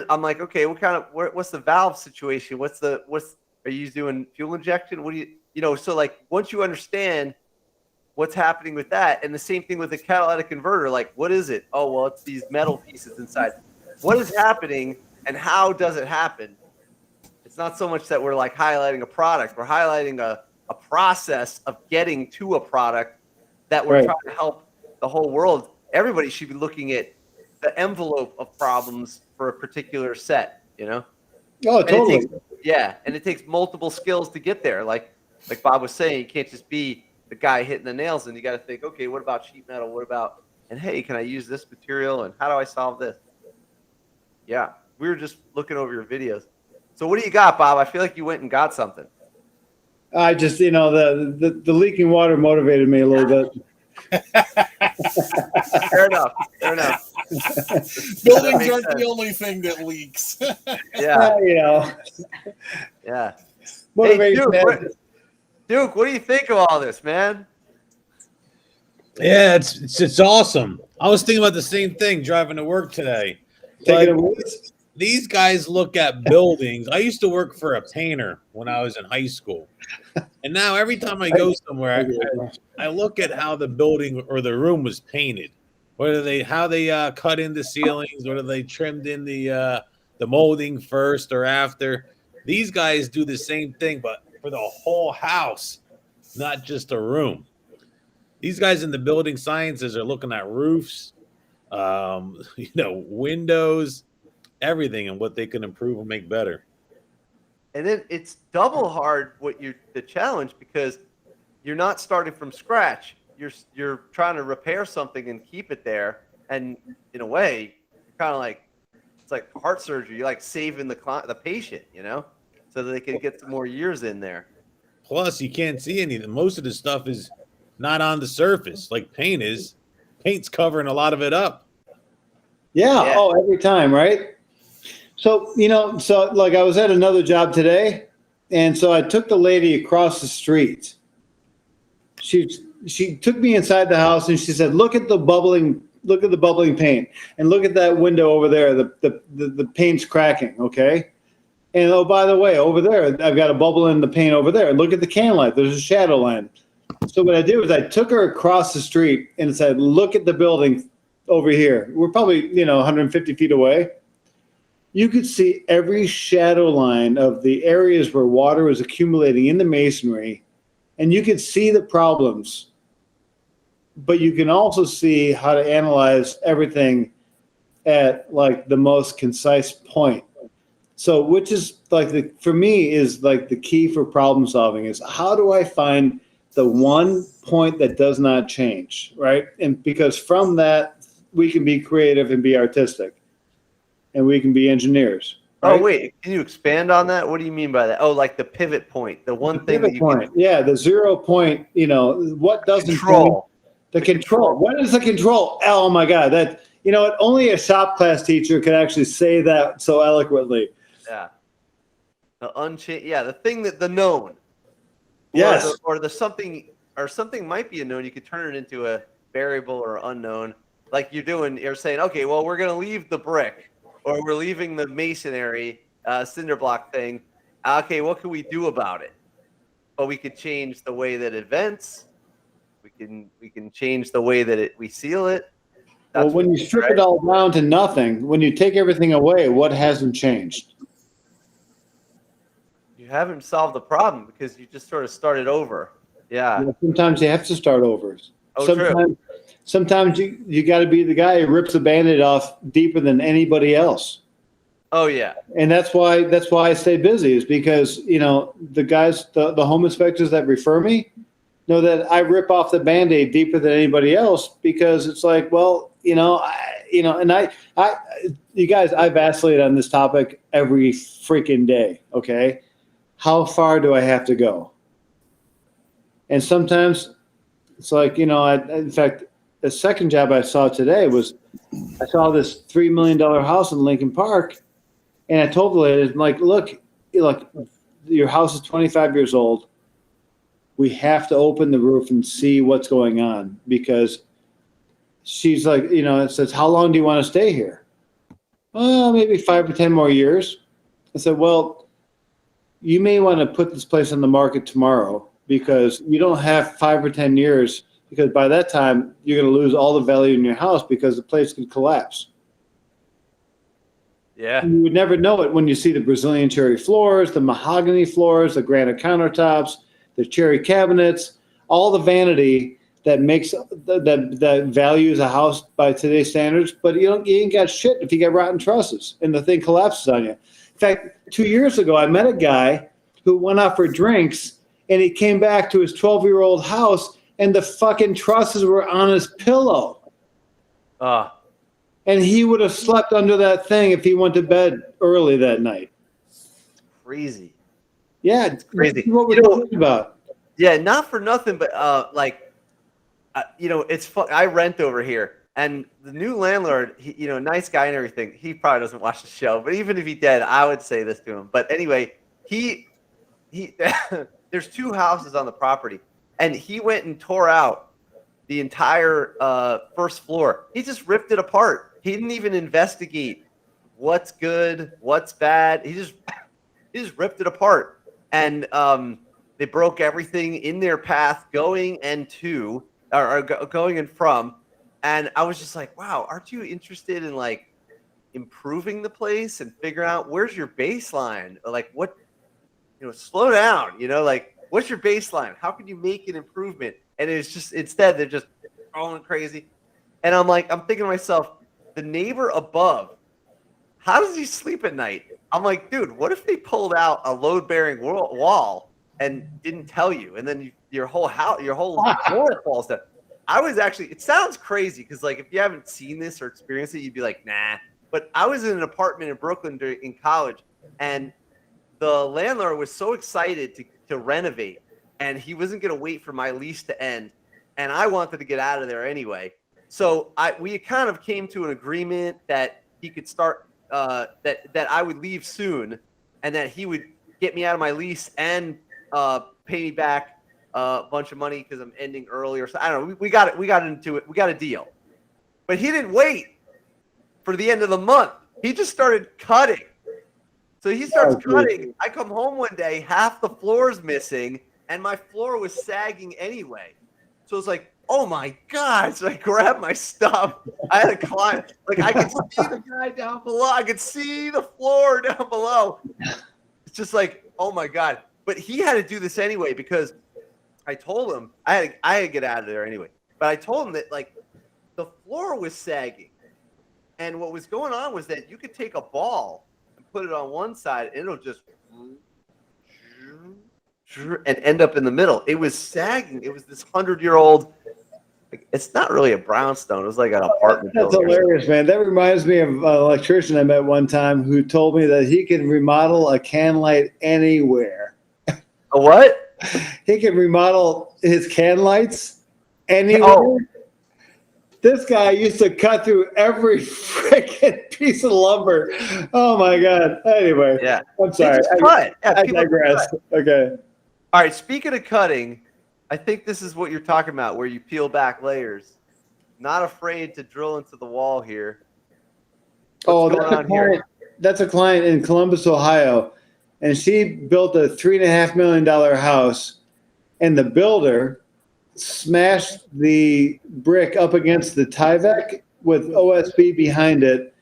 I'm like, okay, what's the valve situation? Are you doing fuel injection? What do you, so like, once you understand what's happening with that, and the same thing with the catalytic converter, like, what is it? Oh, well, it's these metal pieces inside. What is happening, and how does it happen? It's not so much that we're like highlighting a product. We're highlighting a process of getting to a product that we're trying to help the whole world. Everybody should be looking at the envelope of problems for a particular set, Oh, totally. And it takes multiple skills to get there. Like Bob was saying, you can't just be the guy hitting the nails, and you got to think, okay, what about sheet metal? What about, and hey, can I use this material? And how do I solve this? Yeah, we were just looking over your videos. So what do you got, Bob? I feel like you went and got something. I just, the leaking water motivated me a little bit. Fair enough. Buildings aren't the only thing that leaks. Yeah. Yeah. Hey, Duke, what do you think of all this, man? Yeah, it's awesome. I was thinking about the same thing driving to work today. These guys look at buildings. I used to work for a painter when I was in high school. And now every time I go somewhere, I look at how the building or the room was painted. How they cut in the ceilings, whether they trimmed in the molding first or after. These guys do the same thing, but for the whole house, not just a room. These guys in the building sciences are looking at roofs, windows, everything, and what they can improve and make better. And then it's double hard the challenge, because you're not starting from scratch. You're trying to repair something and keep it there. And in a way, you're kind of like, it's like heart surgery. You're like saving the patient, so that they can get some more years in there. Plus, you can't see anything. Most of the stuff is not on the surface like paint is. Paint's covering a lot of it up. Yeah. Oh, every time, right? So, like I was at another job today, and so I took the lady across the street. She took me inside the house, and she said, look at the bubbling paint, and look at that window over there. The paint's cracking, okay? And oh, by the way, over there, I've got a bubble in the paint over there. Look at the can light. There's a shadow line. So what I did was I took her across the street and said, look at the building over here. We're probably, 150 feet away. You could see every shadow line of the areas where water was accumulating in the masonry, and you could see the problems but you can also see how to analyze everything at like the most concise point. So, which is like for me is like the key for problem solving is how do I find the one point that does not change, right? And because from that we can be creative and be artistic, and we can be engineers. Right? Oh wait, can you expand on that? What do you mean by that? Oh, like the pivot point, the one thing that you point. Yeah, the 0 point. You know what doesn't control. The control. What is the control? Oh my God, that only a shop class teacher could actually say that so eloquently. Yeah. The thing that the known. Yes. Or the something might be a known. You could turn it into a variable or unknown. Like you're saying, okay, well, we're gonna leave the brick, or we're leaving the masonry cinder block thing. Okay, what can we do about it? Well, we could change the way that it vents. We can change the way that we seal it. Well, when you strip it all down to nothing, when you take everything away, what hasn't changed? You haven't solved the problem because you just sort of started over. Yeah. Sometimes you have to start over. Oh, true. Sometimes you got to be the guy who rips the Band-Aid off deeper than anybody else. Oh yeah. And that's why I stay busy is because the guys, the home inspectors that refer me, know that I rip off the Band-Aid deeper than anybody else because it's like, well, you guys, I vacillate on this topic every freaking day. Okay. How far do I have to go? And sometimes it's like, in fact, the second job I saw today was I saw this $3 million house in Lincoln Park. And I told the lady, I'm like, look, your house is 25 years old. We have to open the roof and see what's going on because she's like, it says, how long do you want to stay here? Well, maybe 5 or 10 more years. I said, well, you may want to put this place on the market tomorrow because you don't have 5 or 10 years because by that time you're going to lose all the value in your house because the place could collapse. Yeah. You would never know it when you see the Brazilian cherry floors, the mahogany floors, the granite countertops, the cherry cabinets, all the vanity that makes that values a house by today's standards. But you ain't got shit if you get rotten trusses and the thing collapses on you. In fact, 2 years ago, I met a guy who went out for drinks and he came back to his 12-year-old house and the fucking trusses were on his pillow. And he would have slept under that thing if he went to bed early that night. Crazy. Yeah, it's crazy. What we're talking about. Yeah, not for nothing, but it's fun. I rent over here, and the new landlord, nice guy and everything. He probably doesn't watch the show, but even if he did, I would say this to him. But anyway, he there's 2 houses on the property, and he went and tore out the entire first floor. He just ripped it apart. He didn't even investigate what's good, what's bad. He just ripped it apart. And they broke everything in their path going and to, or going and from. And I was just like, wow, aren't you interested in like improving the place and figuring out where's your baseline? Or like what, slow down, like what's your baseline? How can you make an improvement? And it's just, instead they're just going crazy. And I'm thinking to myself, the neighbor above, how does he sleep at night? I'm like, dude, what if they pulled out a load-bearing wall and didn't tell you, and then your whole house, your whole floor falls down? It sounds crazy because like if you haven't seen this or experienced it, you'd be like, nah. But I was in an apartment in Brooklyn in college, and the landlord was so excited to renovate, and he wasn't going to wait for my lease to end, and I wanted to get out of there anyway. So we kind of came to an agreement that he could start. That I would leave soon, and that he would get me out of my lease and pay me back a bunch of money because I'm ending early or something. I don't know. We got into it. We got a deal, but he didn't wait for the end of the month. He just started cutting. So he starts cutting. I come home one day, half the floor's missing, and my floor was sagging anyway. So it's like, oh my God. So I grabbed my stuff. I had to climb. Like I could see the guy down below. I could see the floor down below. It's just like, oh my God. But he had to do this anyway because I told him I had to get out of there anyway. But I told him that like the floor was sagging. And what was going on was that you could take a ball and put it on one side and it'll just and end up in the middle. It was sagging. It was this 100-year-old. It's not really a brownstone. It was like an apartment That's building. hilarious, man. That reminds me of an electrician I met one time who told me that he can remodel a can light anywhere. A what? He can remodel his can lights anywhere. Oh. This guy used to cut through every freaking piece of lumber. Oh my God. Anyway, Yeah. I'm sorry. Cut. Yeah, I people digress. cut. Okay. All right. Speaking of cutting, I think this is what you're talking about, where you peel back layers. Not afraid to drill into the wall here. What's going on here? That's a client in Columbus, Ohio, and she built a $3.5 million house, and the builder smashed the brick up against the Tyvek with OSB behind it,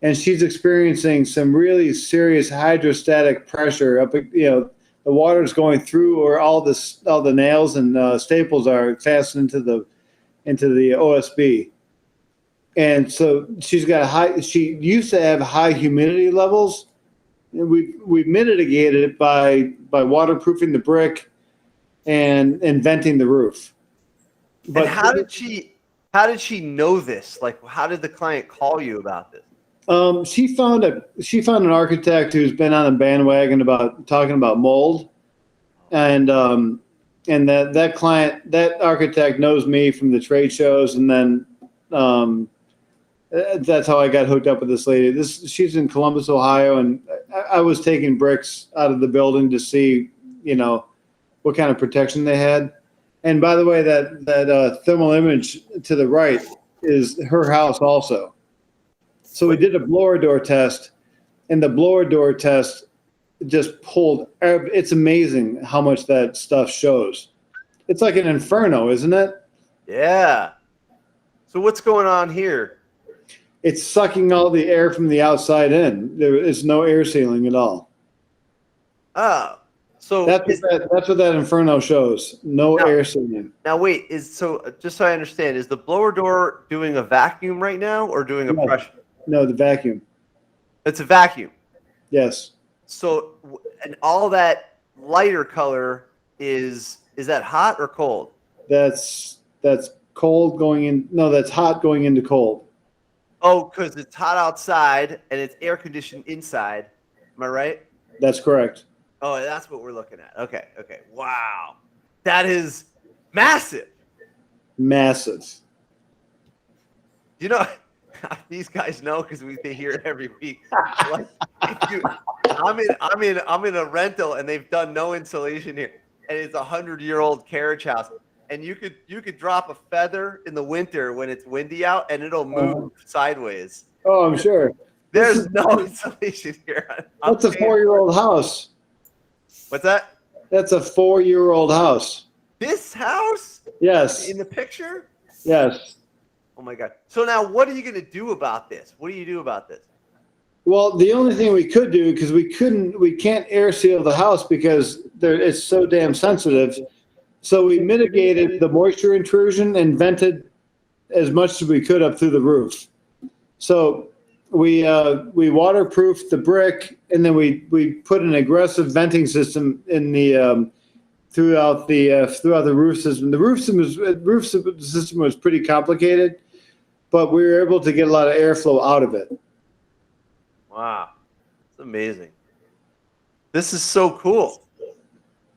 and she's experiencing some really serious hydrostatic pressure up. The water's going through, or all the nails and staples are fastened into the OSB, and so she's got she used to have high humidity levels. And we mitigated it by waterproofing the brick and venting the roof. But and how did she know this? Like, how did the client call you about this? She found an architect who's been on a bandwagon about talking about mold, and that client, that architect knows me from the trade shows, and then that's how I got hooked up with this lady. She's in Columbus, Ohio, and I was taking bricks out of the building to see, what kind of protection they had. And by the way, that thermal image to the right is her house also. So we did a blower door test, and the blower door test just pulled. It's amazing how much that stuff shows. It's like an inferno, isn't it? Yeah. So what's going on here? It's sucking all the air from the outside in. There is no air sealing at all. Oh. So That's what that inferno shows. No air sealing. Now wait, just so I understand, is the blower door doing a vacuum right now or doing a pressure? No, the vacuum. It's a vacuum. Yes. So, and all that lighter color is that hot or cold? That's cold going in. No, that's hot going into cold. Oh, because it's hot outside and it's air conditioned inside. Am I right? That's correct. Oh, that's what we're looking at. Okay. Wow. That is massive. Massive. These guys know because they hear it every week. Like, I'm in a rental and they've done no insulation here, and it's 100-year-old carriage house, and you could drop a feather in the winter when it's windy out and it'll move sideways. Oh, I'm sure. There's no insulation here. That's a 4-year-old house. What's that? That's a 4-year-old house. This house? Yes. In the picture? Yes. Oh my God. So now what are you going to do about this? What do you do about this? Well, the only thing we could do, because we can't air seal the house because it's so damn sensitive. So we mitigated the moisture intrusion and vented as much as we could up through the roof. So we waterproofed the brick, and then we put an aggressive venting system in the throughout the roof system. The roof system was pretty complicated, but we were able to get a lot of airflow out of it. Wow, it's amazing. This is so cool.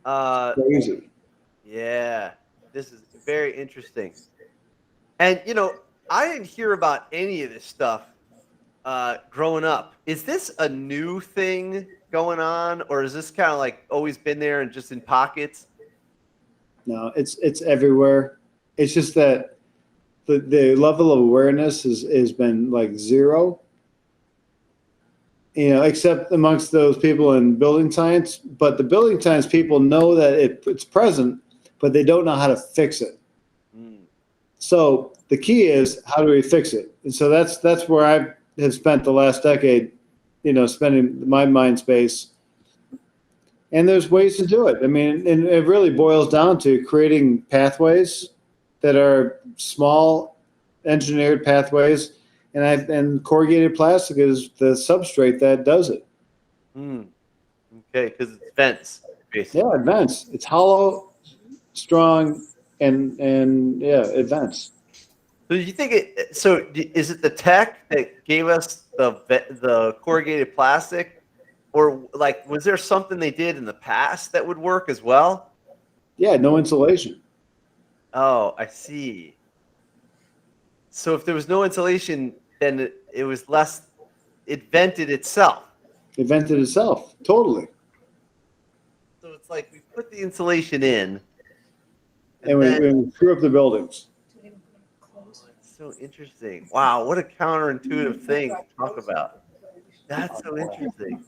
Crazy. Yeah, this is very interesting. And I didn't hear about any of this stuff growing up. Is this a new thing going on, or is this kind of like always been there and just in pockets? No, it's everywhere. It's just that the level of awareness has been like zero. Except amongst those people in building science. But the building science people know that it's present, but they don't know how to fix it. So the key is, how do we fix it? And so that's where I have spent the last decade, spending my mind space. And there's ways to do it. I mean, and it really boils down to creating pathways that are small engineered pathways, and corrugated plastic is the substrate that does it. Okay, because it's vents, basically. Yeah, it vents. It's hollow, strong, and it vents. So you think it? So is it the tech that gave us the corrugated plastic, or like was there something they did in the past that would work as well? Yeah, no insulation. Oh, I see. So if there was no insulation, then it was less. It vented itself. It vented itself totally. So it's like we put the insulation in, And we screw up the buildings. So interesting. Wow, what a counterintuitive thing to talk about. That's so interesting.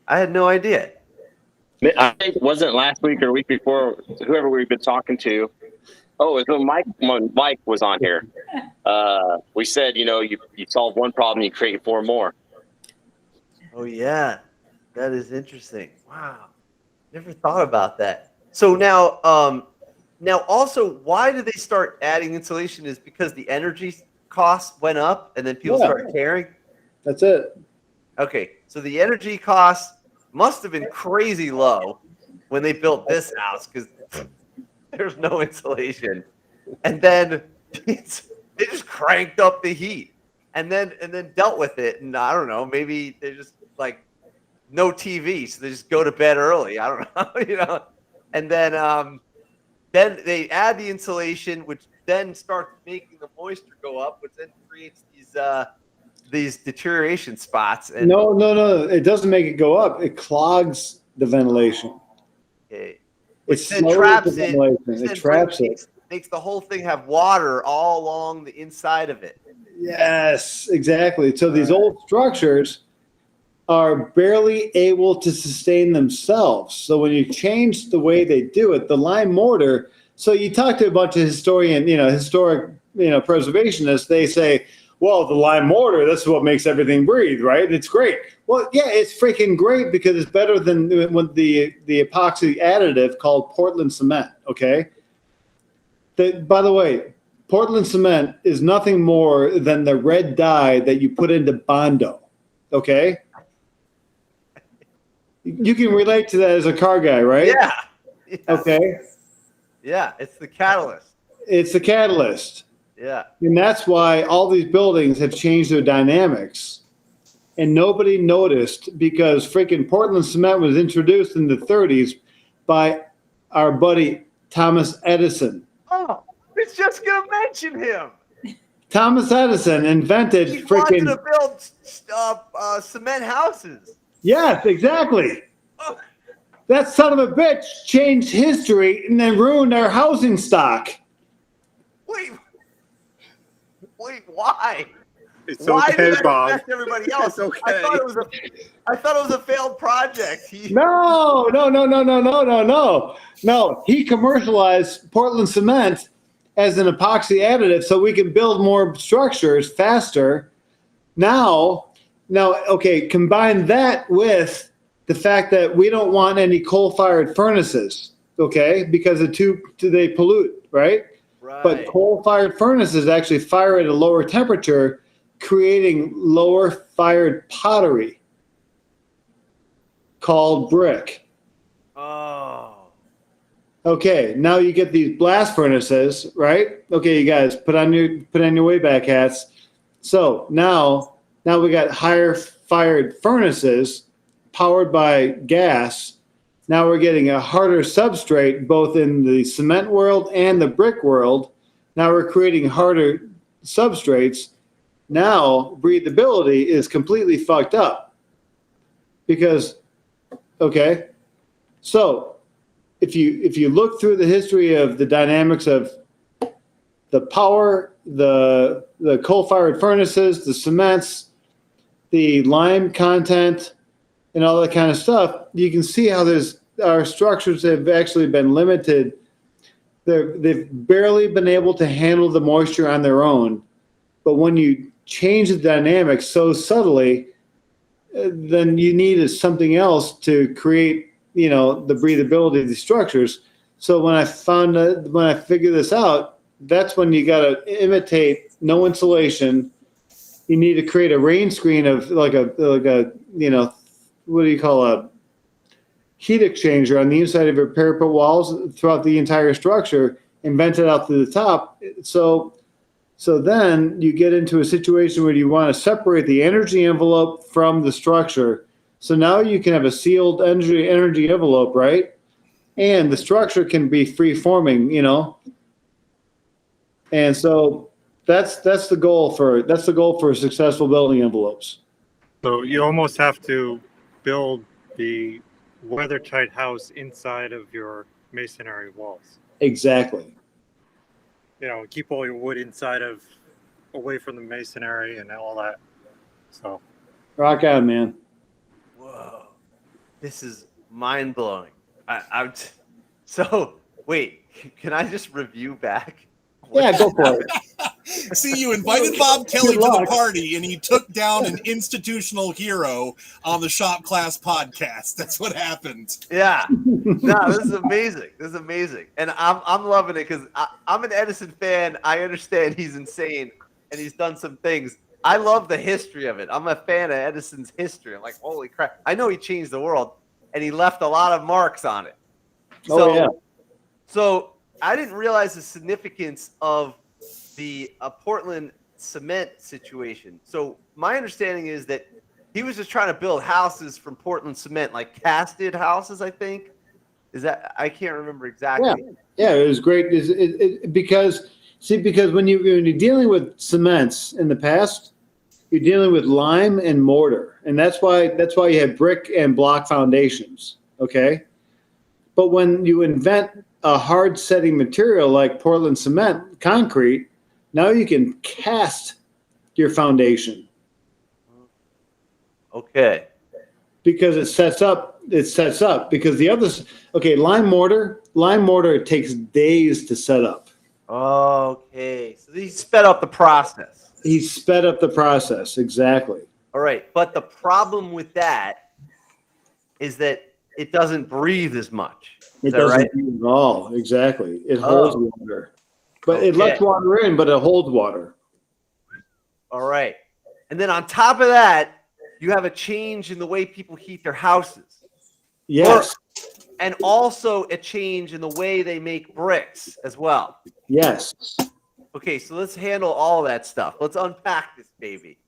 I had no idea. I think it wasn't last week or a week before, whoever we've been talking to. Oh, it was when Mike was on here. We said, you solve one problem, you create 4 more. Oh yeah, that is interesting. Wow, never thought about that. So now, also, why did they start adding insulation? Is because the energy costs went up, and then people started caring. That's it. Okay, so the energy costs must have been crazy low when they built this house because there's no insulation, and then they just cranked up the heat, and then dealt with it. And I don't know, maybe they just like no TV, so they just go to bed early. I don't know, and then they add the insulation, which then starts making the moisture go up, which then creates these deterioration spots. And No. It doesn't make it go up. It clogs the ventilation. okay. It then slows traps the it. ventilation. It traps it. Makes the whole thing have water all along the inside of it. Yes, exactly. So these old structures are barely able to sustain themselves. So when you change the way they do it, the lime mortar. So you talk to a bunch of historic preservationists. They say, well, the lime mortar, that's what makes everything breathe, right? It's great. Well, yeah, it's freaking great because it's better than the epoxy additive called Portland cement, okay? By the way, Portland cement is nothing more than the red dye that you put into Bondo, okay? You can relate to that as a car guy, right? Yeah. Okay. Yeah, it's the catalyst. It's the catalyst. Yeah. And that's why all these buildings have changed their dynamics. And nobody noticed because freaking Portland cement was introduced in the 30s by our buddy Thomas Edison. Oh, I was just going to mention him. Thomas Edison invented He freaking. wanted to build cement houses. Yes, exactly. Oh. That son of a bitch changed history and then ruined our housing stock. Wait, why? It's Why okay, did that Bob. affect everybody else? It's okay. I thought it was a failed project. No. He commercialized Portland cement as an epoxy additive so we can build more structures faster. Now, okay, combine that with the fact that we don't want any coal-fired furnaces, okay, because they pollute, right? Right. But coal-fired furnaces actually fire at a lower temperature, creating lower fired pottery called brick. Oh. Okay, now you get these blast furnaces, right? Okay, you guys put on your way back hats. So now we got higher fired furnaces powered by gas. Now we're getting a harder substrate both in the cement world and the brick world. Now we're creating harder substrates. Now breathability is completely fucked up. Because, okay, so if you look through the history of the dynamics of the power, the coal-fired furnaces, the cements, the lime content, and all that kind of stuff, you can see how our structures have actually been limited. They've barely been able to handle the moisture on their own. But when you change the dynamics so subtly, then you need something else to create, the breathability of these structures. So when I figured this out, that's when you got to imitate no insulation. You need to create a rain screen of like a what do you call a heat exchanger on the inside of your parapet walls throughout the entire structure and vent it out to the top. So then you get into a situation where you want to separate the energy envelope from the structure. So now you can have a sealed energy envelope, right? And the structure can be free forming, And so that's the goal for successful building envelopes. So you almost have to build the weather-tight house inside of your masonry walls. Exactly. Keep all your wood away from the masonry and all that. So Rock on, man. Whoa, this is mind blowing. So wait, can I just review back? Yeah, go for it. See, you invited Bob Kelly to the party, and he took down an institutional hero on the Shop Class podcast. That's what happened. Yeah, no, this is amazing. And I'm loving it because I'm an Edison fan. I understand he's insane and he's done some things. I love the history of it. I'm a fan of Edison's history. I'm like, holy crap! I know he changed the world, and he left a lot of marks on it. So I didn't realize the significance of the Portland cement situation. So my understanding is that he was just trying to build houses from Portland cement, like casted houses, I think. Is that, I can't remember exactly. Yeah, it was great. Because when you're dealing with cements in the past, you're dealing with lime and mortar, and that's why you have brick and block foundations. Okay, but when you invent a hard setting material like Portland cement, concrete, now you can cast your foundation. Okay. Because it sets up because the others, lime mortar takes days to set up. Okay. So he sped up the process. He sped up the process. Exactly. All right. But the problem with that is that it doesn't breathe as much. It doesn't breathe at all. Exactly. It holds water. But it lets water in, but it holds water. All right. And then on top of that, you have a change in the way people heat their houses. Yes. And also a change in the way they make bricks as well. Yes. Okay, so let's handle all that stuff. Let's unpack this baby.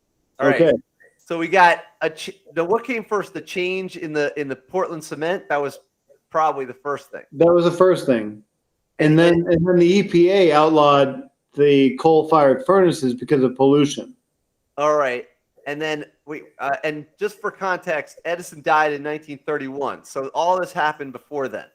All okay. right. So we got what came first? The change in the Portland cement? That was probably the first thing. That was the first thing. And then the EPA outlawed the coal-fired furnaces because of pollution. All right. And then and just for context, Edison died in 1931. So all this happened before then.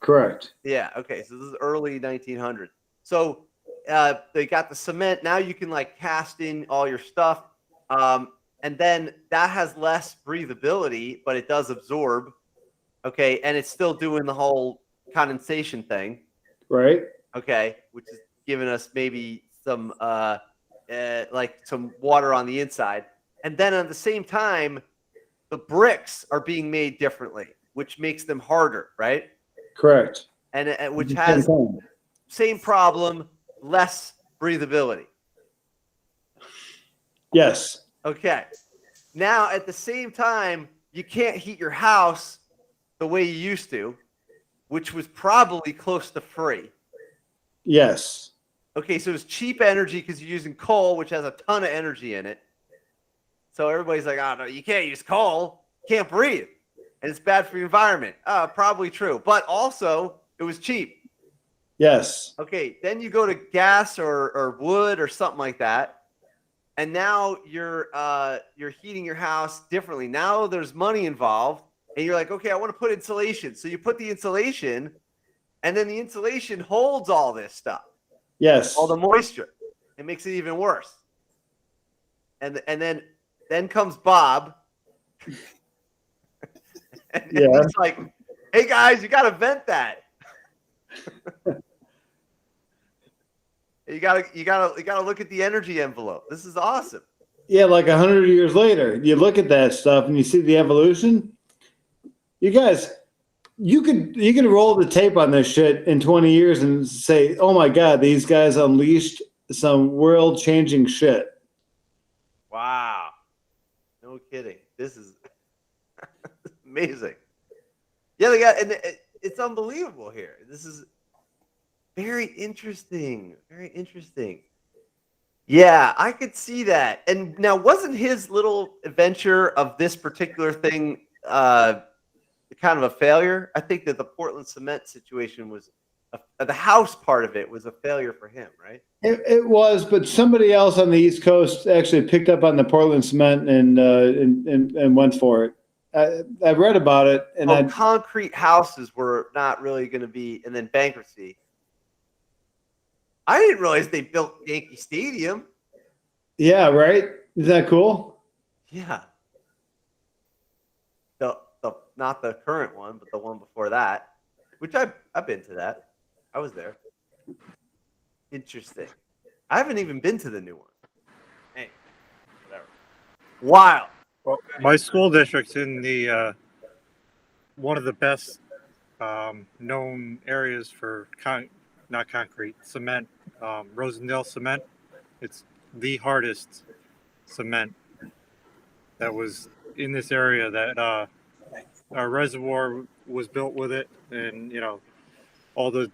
Correct. Yeah. Okay. So this is early 1900s. So they got the cement. Now you can cast in all your stuff. And then that has less breathability, but it does absorb. Okay. And it's still doing the whole condensation thing. Right. Okay. Which is giving us maybe some some water on the inside. And then at the same time, the bricks are being made differently, which makes them harder, right? Correct. And which has same problem, less breathability. Yes. Okay. Now, at the same time, you can't heat your house the way you used to, which was probably close to free. Yes. Okay, so it's cheap energy because you're using coal, which has a ton of energy in it. So everybody's like, oh, no, you can't use coal. You can't breathe. And it's bad for the environment. Probably true. But also, it was cheap. Yes. Okay, then you go to gas or wood or something like that. And now you're heating your house differently. Now there's money involved. And you're like, okay, I want to put insulation. So you put the insulation, and then the insulation holds all this stuff. Yes. All the moisture. It makes it even worse. And then comes Bob. and he's like, hey guys, you gotta vent that. you gotta look at the energy envelope. This is awesome. Yeah, 100 years later, you look at that stuff and you see the evolution. You guys, you can roll the tape on this shit in 20 years and say, oh my God, these guys unleashed some world changing shit. Wow. No kidding. This is amazing. Yeah, they got, and it's unbelievable here. This is very interesting. Very interesting. Yeah, I could see that. And now, wasn't his little adventure of this particular thing kind of a failure? I think that the Portland cement situation was the house part of it was a failure for him, right? It was, but somebody else on the East Coast actually picked up on the Portland cement and went for it. I read about it, and concrete houses were not really going to be, and then bankruptcy. I didn't realize they built Yankee Stadium. Yeah, right. Is that cool? Yeah. The not the current one, but the one before that, which I've been to that. I was there. Interesting. I haven't even been to the new one. Hey, whatever. Wild. Well, my school district's in the one of the best known areas for not concrete, cement, Rosendale cement. It's the hardest cement that was in this area. That our reservoir was built with it, and all the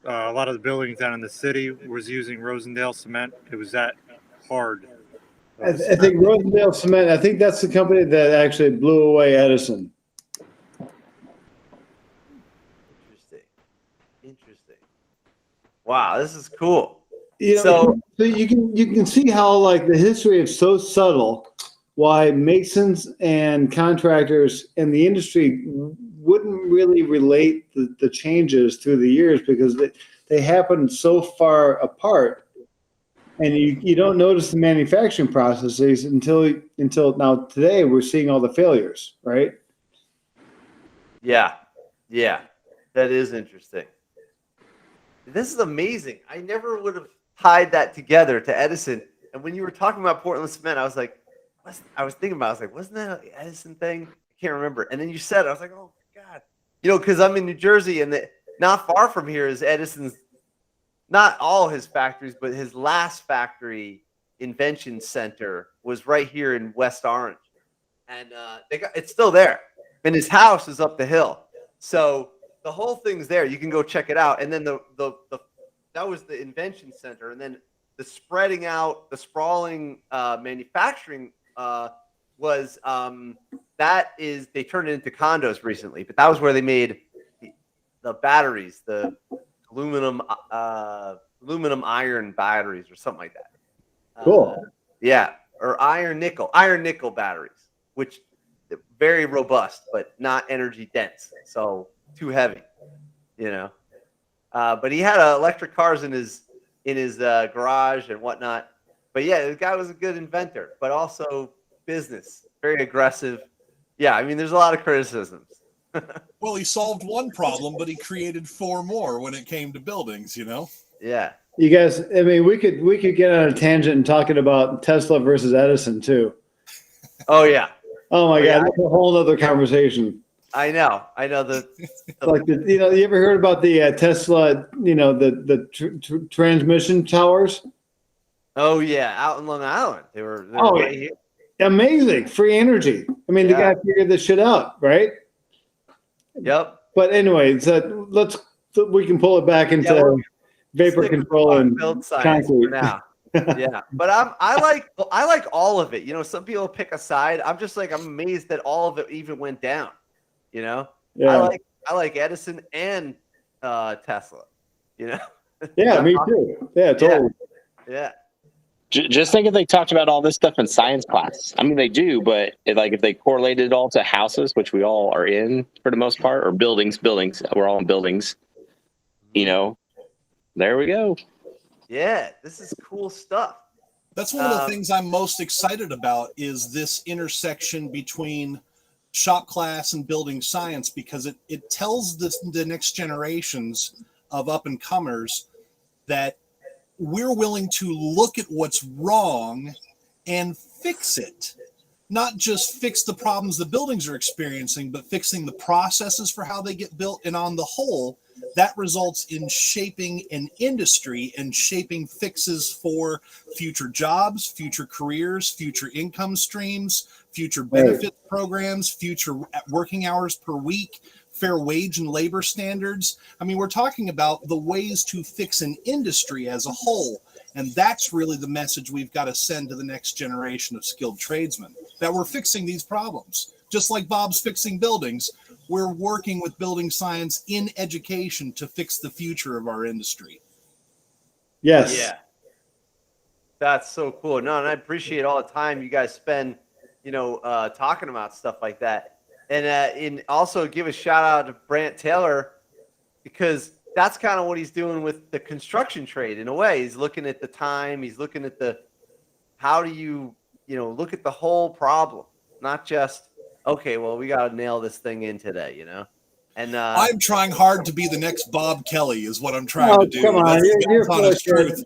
a lot of the buildings down in the city was using Rosendale cement. It was that hard. I think Rosendale Cement. I think that's the company that actually blew away Edison. Interesting. Wow, this is cool. So you can see how like the history is so subtle. Why masons and contractors in the industry wouldn't really relate the changes through the years because they happen so far apart, and you don't notice the manufacturing processes until now. Today we're seeing all the failures, right? Yeah, that is interesting. This is amazing. I never would have tied that together to Edison. And when you were talking about Portland cement, I was like, wasn't that an Edison thing? I can't remember. And then you said it. I was like, oh God, because I'm in New Jersey, and not far from here is Edison's. Not all his factories, but his last factory invention center was right here in West Orange, and it's still there. And his house is up the hill, so the whole thing's there. You can go check it out. And then the that was the invention center, and then the spreading out, the sprawling manufacturing was they turned it into condos recently, but that was where they made the batteries, the aluminum iron batteries or something like that. Cool. Yeah, or iron nickel batteries, which very robust but not energy dense, so too heavy, But he had electric cars in his garage and whatnot. But yeah, the guy was a good inventor, but also business, very aggressive. Yeah, I mean, there's a lot of criticisms. Well, he solved one problem, but he created 4 more when it came to buildings, Yeah. You guys, I mean, we could get on a tangent and talking about Tesla versus Edison too. Oh yeah. Oh my God, yeah. that's a whole other conversation. I know. You ever heard about the Tesla, the transmission towers? Oh yeah, out in Long Island. They were right here. Amazing. Free energy. I mean, the guy figured this shit out, right? Yep. But anyway, so we can pull it back into vapor control and build science concrete for now. Yeah, but I like all of it. Some people pick a side. I'm just like, I'm amazed that all of it even went down. Yeah. I like Edison and Tesla. Yeah, me too. Yeah, totally. Yeah. Just think if they talked about all this stuff in science class. I mean, they do, but if they correlated it all to houses, which we all are in for the most part, or buildings, we're all in buildings. There we go. Yeah, this is cool stuff. That's one of the things I'm most excited about is this intersection between shop class and building science, because it tells the next generations of up and comers that we're willing to look at what's wrong and fix it. not just fix the problems the buildings are experiencing, but fixing the processes for how they get built. And on the whole, that results in shaping an industry and shaping fixes for future jobs, future careers, future income streams, future benefit programs, future working hours per week, fair wage and labor standards. I mean, we're talking about the ways to fix an industry as a whole. And that's really the message we've got to send to the next generation of skilled tradesmen, that we're fixing these problems. Just like Bob's fixing buildings, we're working with building science in education to fix the future of our industry. Yes. Yeah. That's so cool. No, and I appreciate all the time you guys spend, talking about stuff like that. And also give a shout out to Brant Taylor, because that's kind of what he's doing with the construction trade in a way. He's looking at the time. He's looking at how do you, look at the whole problem, not just, okay, well, we got to nail this thing in today, And I'm trying hard to be the next Bob Kelly is what I'm trying to do. Come on. You're honest truth.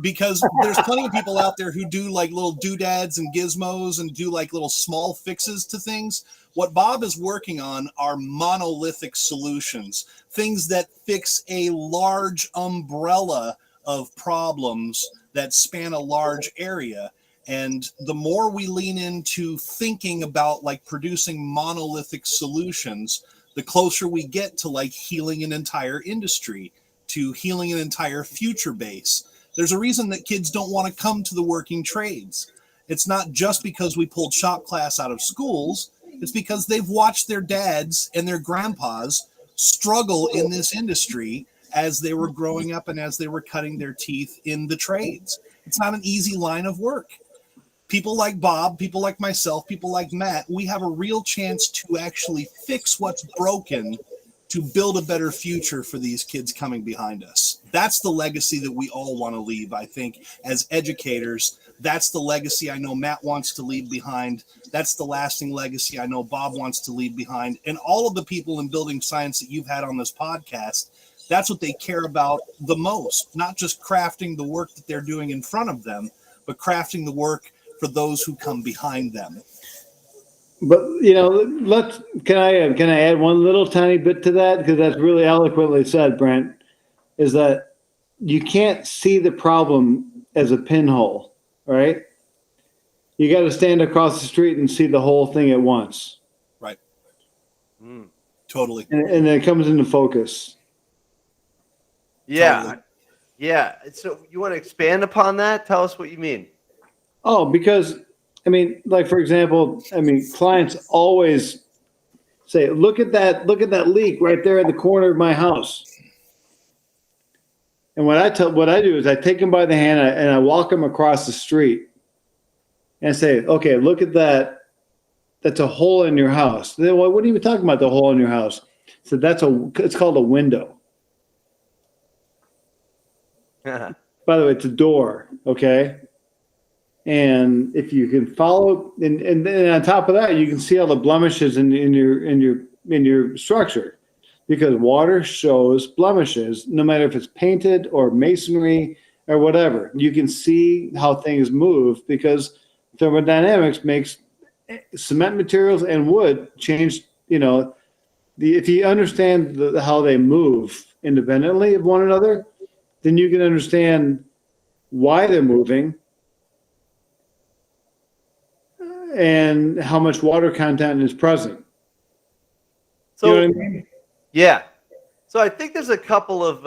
Because there's plenty of people out there who do like little doodads and gizmos and do like little small fixes to things. What Bob is working on are monolithic solutions, things that fix a large umbrella of problems that span a large area. And the more we lean into thinking about like producing monolithic solutions, the closer we get to like healing an entire industry, to healing an entire future base. There's a reason that kids don't want to come to the working trades. It's not just because we pulled shop class out of schools. It's because they've watched their dads and their grandpas struggle in this industry as they were growing up and as they were cutting their teeth in the trades. It's not an easy line of work. People like Bob, people like myself, people like Matt, we have a real chance to actually fix what's broken to build a better future for these kids coming behind us. That's the legacy that we all want to leave, I think, as educators. That's the legacy I know Matt wants to leave behind. That's the lasting legacy I know Bob wants to leave behind. And all of the people in building science that you've had on this podcast, that's what they care about the most, not just crafting the work that they're doing in front of them, but crafting the work for those who come behind them. But can I add one little tiny bit to that, because that's really eloquently said, Brent, is that you can't see the problem as a pinhole, right? You got to stand across the street and see the whole thing at once. Right. Totally. And then it comes into focus. Yeah. Totally. Yeah. So you want to expand upon that? Tell us what you mean. Oh, because like for example, clients always say, look at that leak right there in the corner of my house. And what I do is I take them by the hand and I walk them across the street and say, okay, look at that. That's a hole in your house. Then, well, what are you talking about, the hole in your house? So it's called a window. By the way, it's a door. Okay. And if you can follow, and then on top of that, you can see all the blemishes in your structure, because water shows blemishes, no matter if it's painted or masonry or whatever. You can see how things move, because thermodynamics makes cement materials and wood change. If you understand how they move independently of one another, then you can understand why they're moving and how much water content is present. So, you know what I mean? Yeah. So I think there's a couple of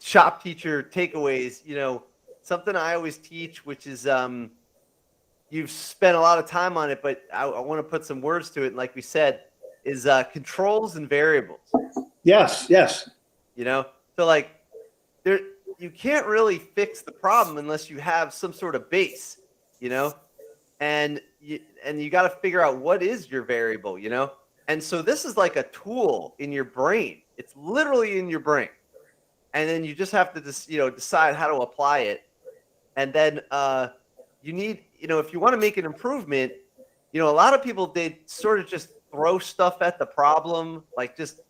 shop teacher takeaways. Something I always teach, which is you've spent a lot of time on it, but I want to put some words to it. And like we said, is controls and variables. Yes. So like there. You can't really fix the problem unless you have some sort of base, and you got to figure out what is your variable, And so this is like a tool in your brain. It's literally in your brain. And then you just have to decide how to apply it. And then you need, if you want to make an improvement, a lot of people, they sort of just throw stuff at the problem, like just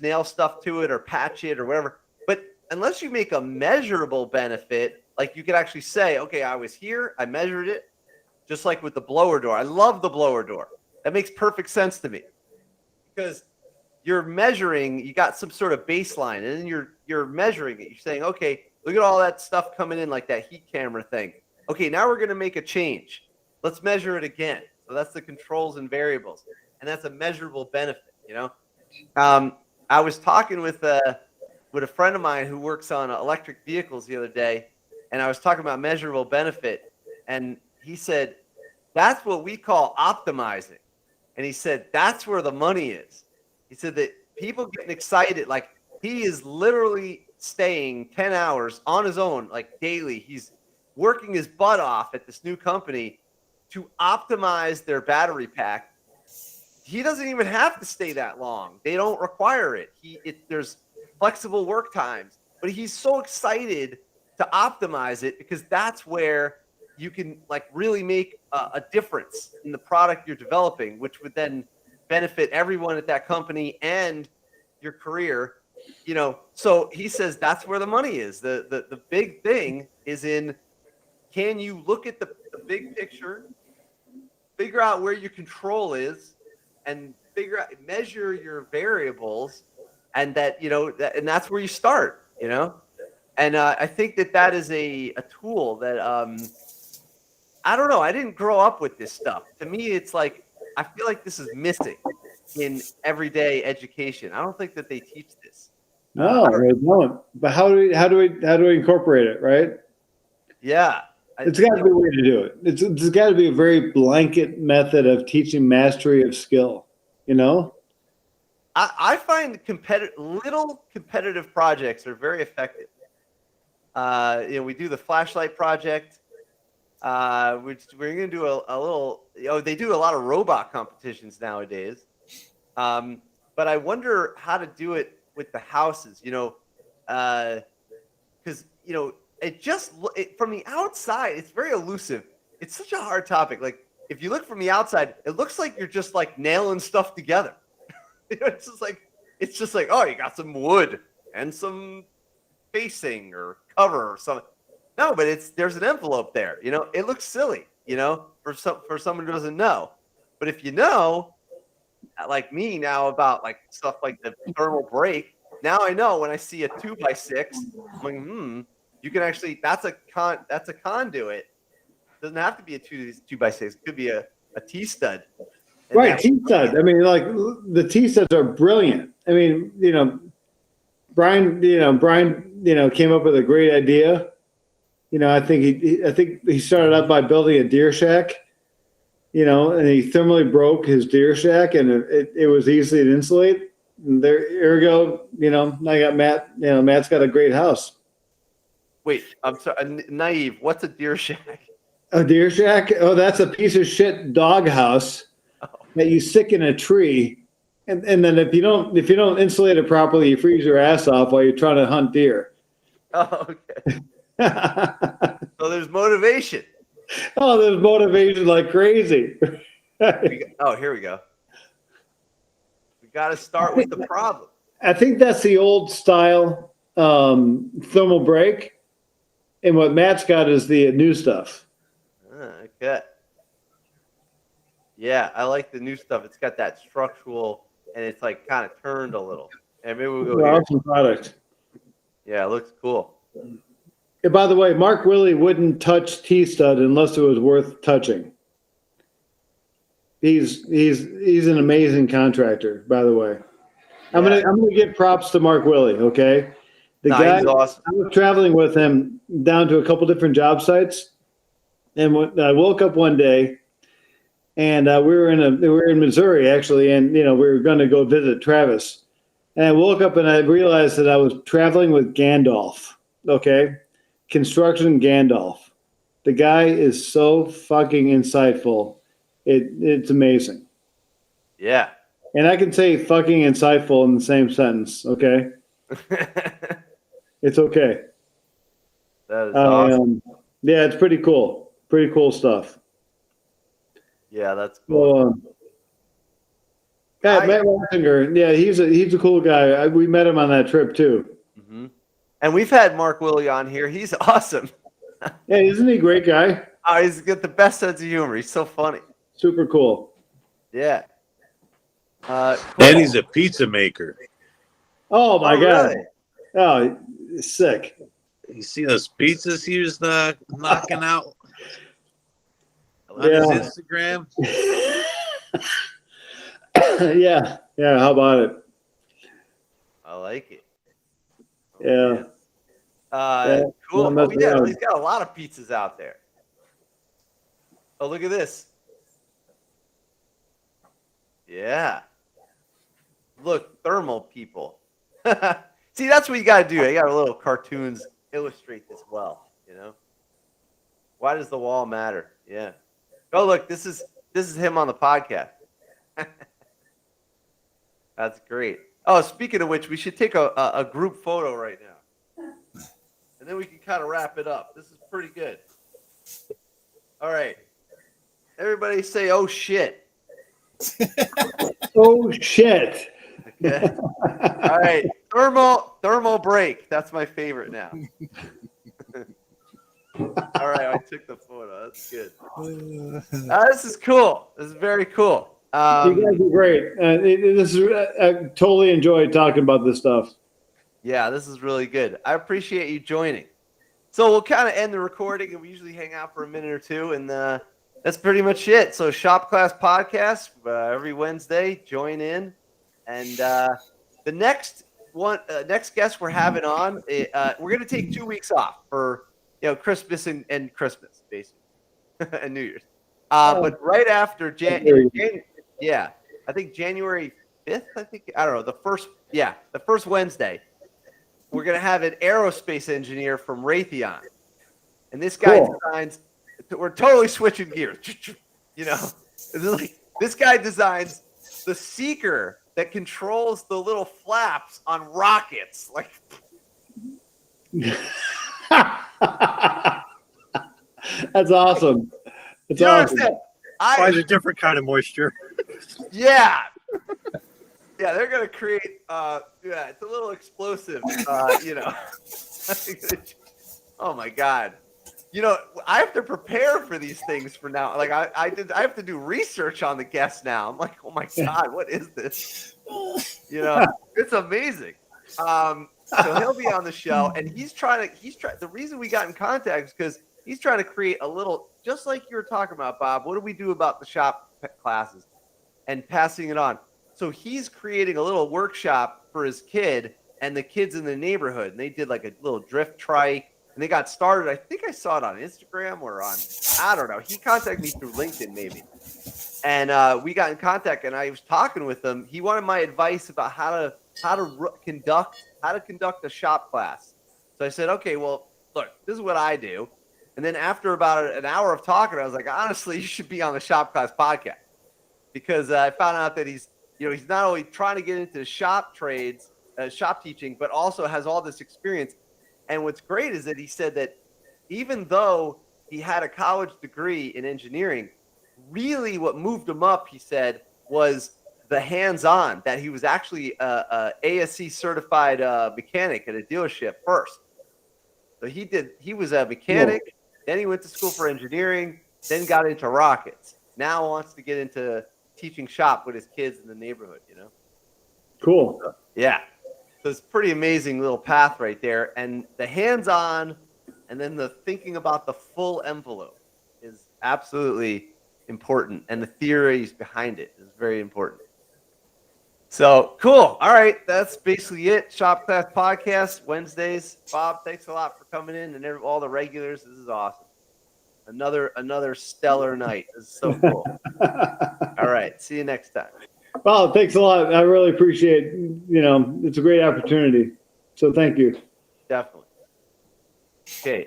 nail stuff to it or patch it or whatever. But unless you make a measurable benefit, Like you could actually say, okay, I was here, I measured it, just like with the blower door. I love the blower door. That makes perfect sense to me because you're measuring, you got some sort of baseline, and then you're measuring it. You're saying, okay, look at all that stuff coming in like that heat camera thing. Okay, now we're going to make a change. Let's measure it again. So that's the controls and variables, and that's a measurable benefit, you know? I was talking with a friend of mine who works on electric vehicles the other day, and I was talking about measurable benefit, and he said, that's what we call optimizing. And he said, that's where the money is. He said that people getting excited, like he is literally staying 10 hours on his own, like daily. He's working his butt off at this new company to optimize their battery pack. He doesn't even have to stay that long. They don't require it. There's flexible work times, but he's so excited to optimize it because that's where you can like really make a difference in the product you're developing, which would then benefit everyone at that company and your career, you know. So he says that's where the money is. The big thing is in, can you look at the big picture, figure out where your control is, and measure your variables, and that, you know, and that's where you start, you know. And I think that is a tool that I don't know. I didn't grow up with this stuff. To me, it's like I feel like this is missing in everyday education. I don't think that they teach this. No, they don't. But how do we incorporate it, right? Yeah. It's got to be a way to do it. It's got to be a very blanket method of teaching mastery of skill, you know? I find little competitive projects are very effective. You know, we do the flashlight project, which we're going to do a little, you know, they do a lot of robot competitions nowadays. But I wonder how to do it with the houses, you know, because, you know, from the outside, it's very elusive. It's such a hard topic. Like if you look from the outside, it looks like you're just like nailing stuff together. You know, it's just like, oh, you got some wood and some facing or cover or something. No, but there's an envelope there. You know, it looks silly, you know, for someone who doesn't know. But if you know, like me now, about like stuff like the thermal break, now I know when I see a 2x6, I'm like, you can actually, that's a conduit. It doesn't have to be a 2x6. It could be a T-stud. And Right, T-stud. I mean, like the T-studs are brilliant. I mean, you know, Brian, came up with a great idea. You know, I think he started out by building a deer shack, you know, and he thermally broke his deer shack, and it was easy to insulate. And here we go. You know, now I got Matt. You know, Matt's got a great house. Wait, I'm sorry, naive. What's a deer shack? A deer shack? Oh, that's a piece of shit dog house that you stick in a tree, and then if you don't insulate it properly, you freeze your ass off while you're trying to hunt deer. Oh, okay. So there's motivation. Oh, there's motivation like crazy. Here we go. We got to start with the problem. I think that's the old style thermal break, and what Matt's got is the new stuff. Okay. Yeah, I like the new stuff. It's got that structural, and it's like kind of turned a little. And maybe we'll go awesome product. Yeah, it looks cool. And by the way, Mark Willie wouldn't touch T-stud unless it was worth touching. He's an amazing contractor, by the way. Yeah. I'm gonna give props to Mark Willie. Okay, the guy. He's awesome. I was traveling with him down to a couple different job sites, and when I woke up one day, and we were in Missouri actually, and you know we were going to go visit Travis, and I woke up and I realized that I was traveling with Gandalf. Okay, construction Gandalf. The guy is so fucking insightful. It's amazing. Yeah. And I can say fucking insightful in the same sentence, okay? It's okay. That is awesome. Yeah, it's pretty cool. Pretty cool stuff. Yeah, that's cool. Matt Ratzinger, yeah, he's a cool guy. We met him on that trip too. Mm-hmm. And we've had Mark Willie on here. He's awesome. Yeah, isn't he a great guy? Oh, he's got the best sense of humor. He's so funny. Super cool. Yeah. Cool. And he's a pizza maker. Oh my God. Really? Oh, sick. You see those pizzas he was knocking out on Yeah. his Instagram? Yeah. Yeah. How about it? I like it. Yeah. Cool. don't mess Oh, yeah, around. he's got a lot of pizzas out there. Oh, look at this. Yeah. Look, thermal people. See, that's what you got to do. You got a little cartoons illustrate this well, you know? Why does the wall matter? Yeah. Oh, look, this is him on the podcast. That's great. Oh, speaking of which, we should take a group photo right now. And then we can kind of wrap it up. This is pretty good. All right. Everybody say, oh, shit. Oh shit. Okay. All right. Thermal break. That's my favorite now. All right. I took the photo. That's good. This is cool. This is very cool. You guys are great. I totally enjoyed talking about this stuff. Yeah, this is really good. I appreciate you joining. So we'll kind of end the recording, and we usually hang out for a minute or two, and that's pretty much it. So Shop Class Podcast every Wednesday. Join in, and the next guest we're having on, we're gonna take 2 weeks off for Christmas and Christmas basically, and New Year's. But right after I think January 5th. I don't know, the first Wednesday. We're going to have an aerospace engineer from Raytheon. And this guy designs, we're totally switching gears. This guy designs the seeker that controls the little flaps on rockets. That's awesome. That's you awesome. understand? Finds a different kind of moisture. Yeah. Yeah, they're gonna create. It's a little explosive. Oh my God. I have to prepare for these things for now. I have to do research on the guests now. I'm like, oh my God, what is this? It's amazing. So he'll be on the show, and the reason we got in contact is because he's trying to create a little, just like you were talking about, Bob. What do we do about the shop classes and passing it on? So he's creating a little workshop for his kid and the kids in the neighborhood. And they did like a little drift trike, and they got started. I think I saw it on Instagram or I don't know. He contacted me through LinkedIn maybe. And we got in contact, and I was talking with him. He wanted my advice about how to conduct a shop class. So I said, okay, well, look, this is what I do. And then after about an hour of talking, I was like, honestly, you should be on the Shop Class Podcast, because I found out that he's not only trying to get into shop trades, shop teaching, but also has all this experience. And what's great is that he said that even though he had a college degree in engineering, really what moved him up, he said, was the hands-on, that he was actually a ASC certified mechanic at a dealership first. So he was a mechanic, then he went to school for engineering, then got into rockets. Now wants to get into teaching shop with his kids in the neighborhood, Cool. So, yeah. So it's a pretty amazing little path right there. And the hands-on and then the thinking about the full envelope is absolutely important. And the theories behind it is very important. So cool. All right. That's basically it. Shop Class Podcast, Wednesdays. Bob, thanks a lot for coming in, and all the regulars. This is awesome. Another stellar night. This is so cool. All right. See you next time. Well, thanks a lot. I really appreciate it. It's a great opportunity. So thank you. Definitely. Okay.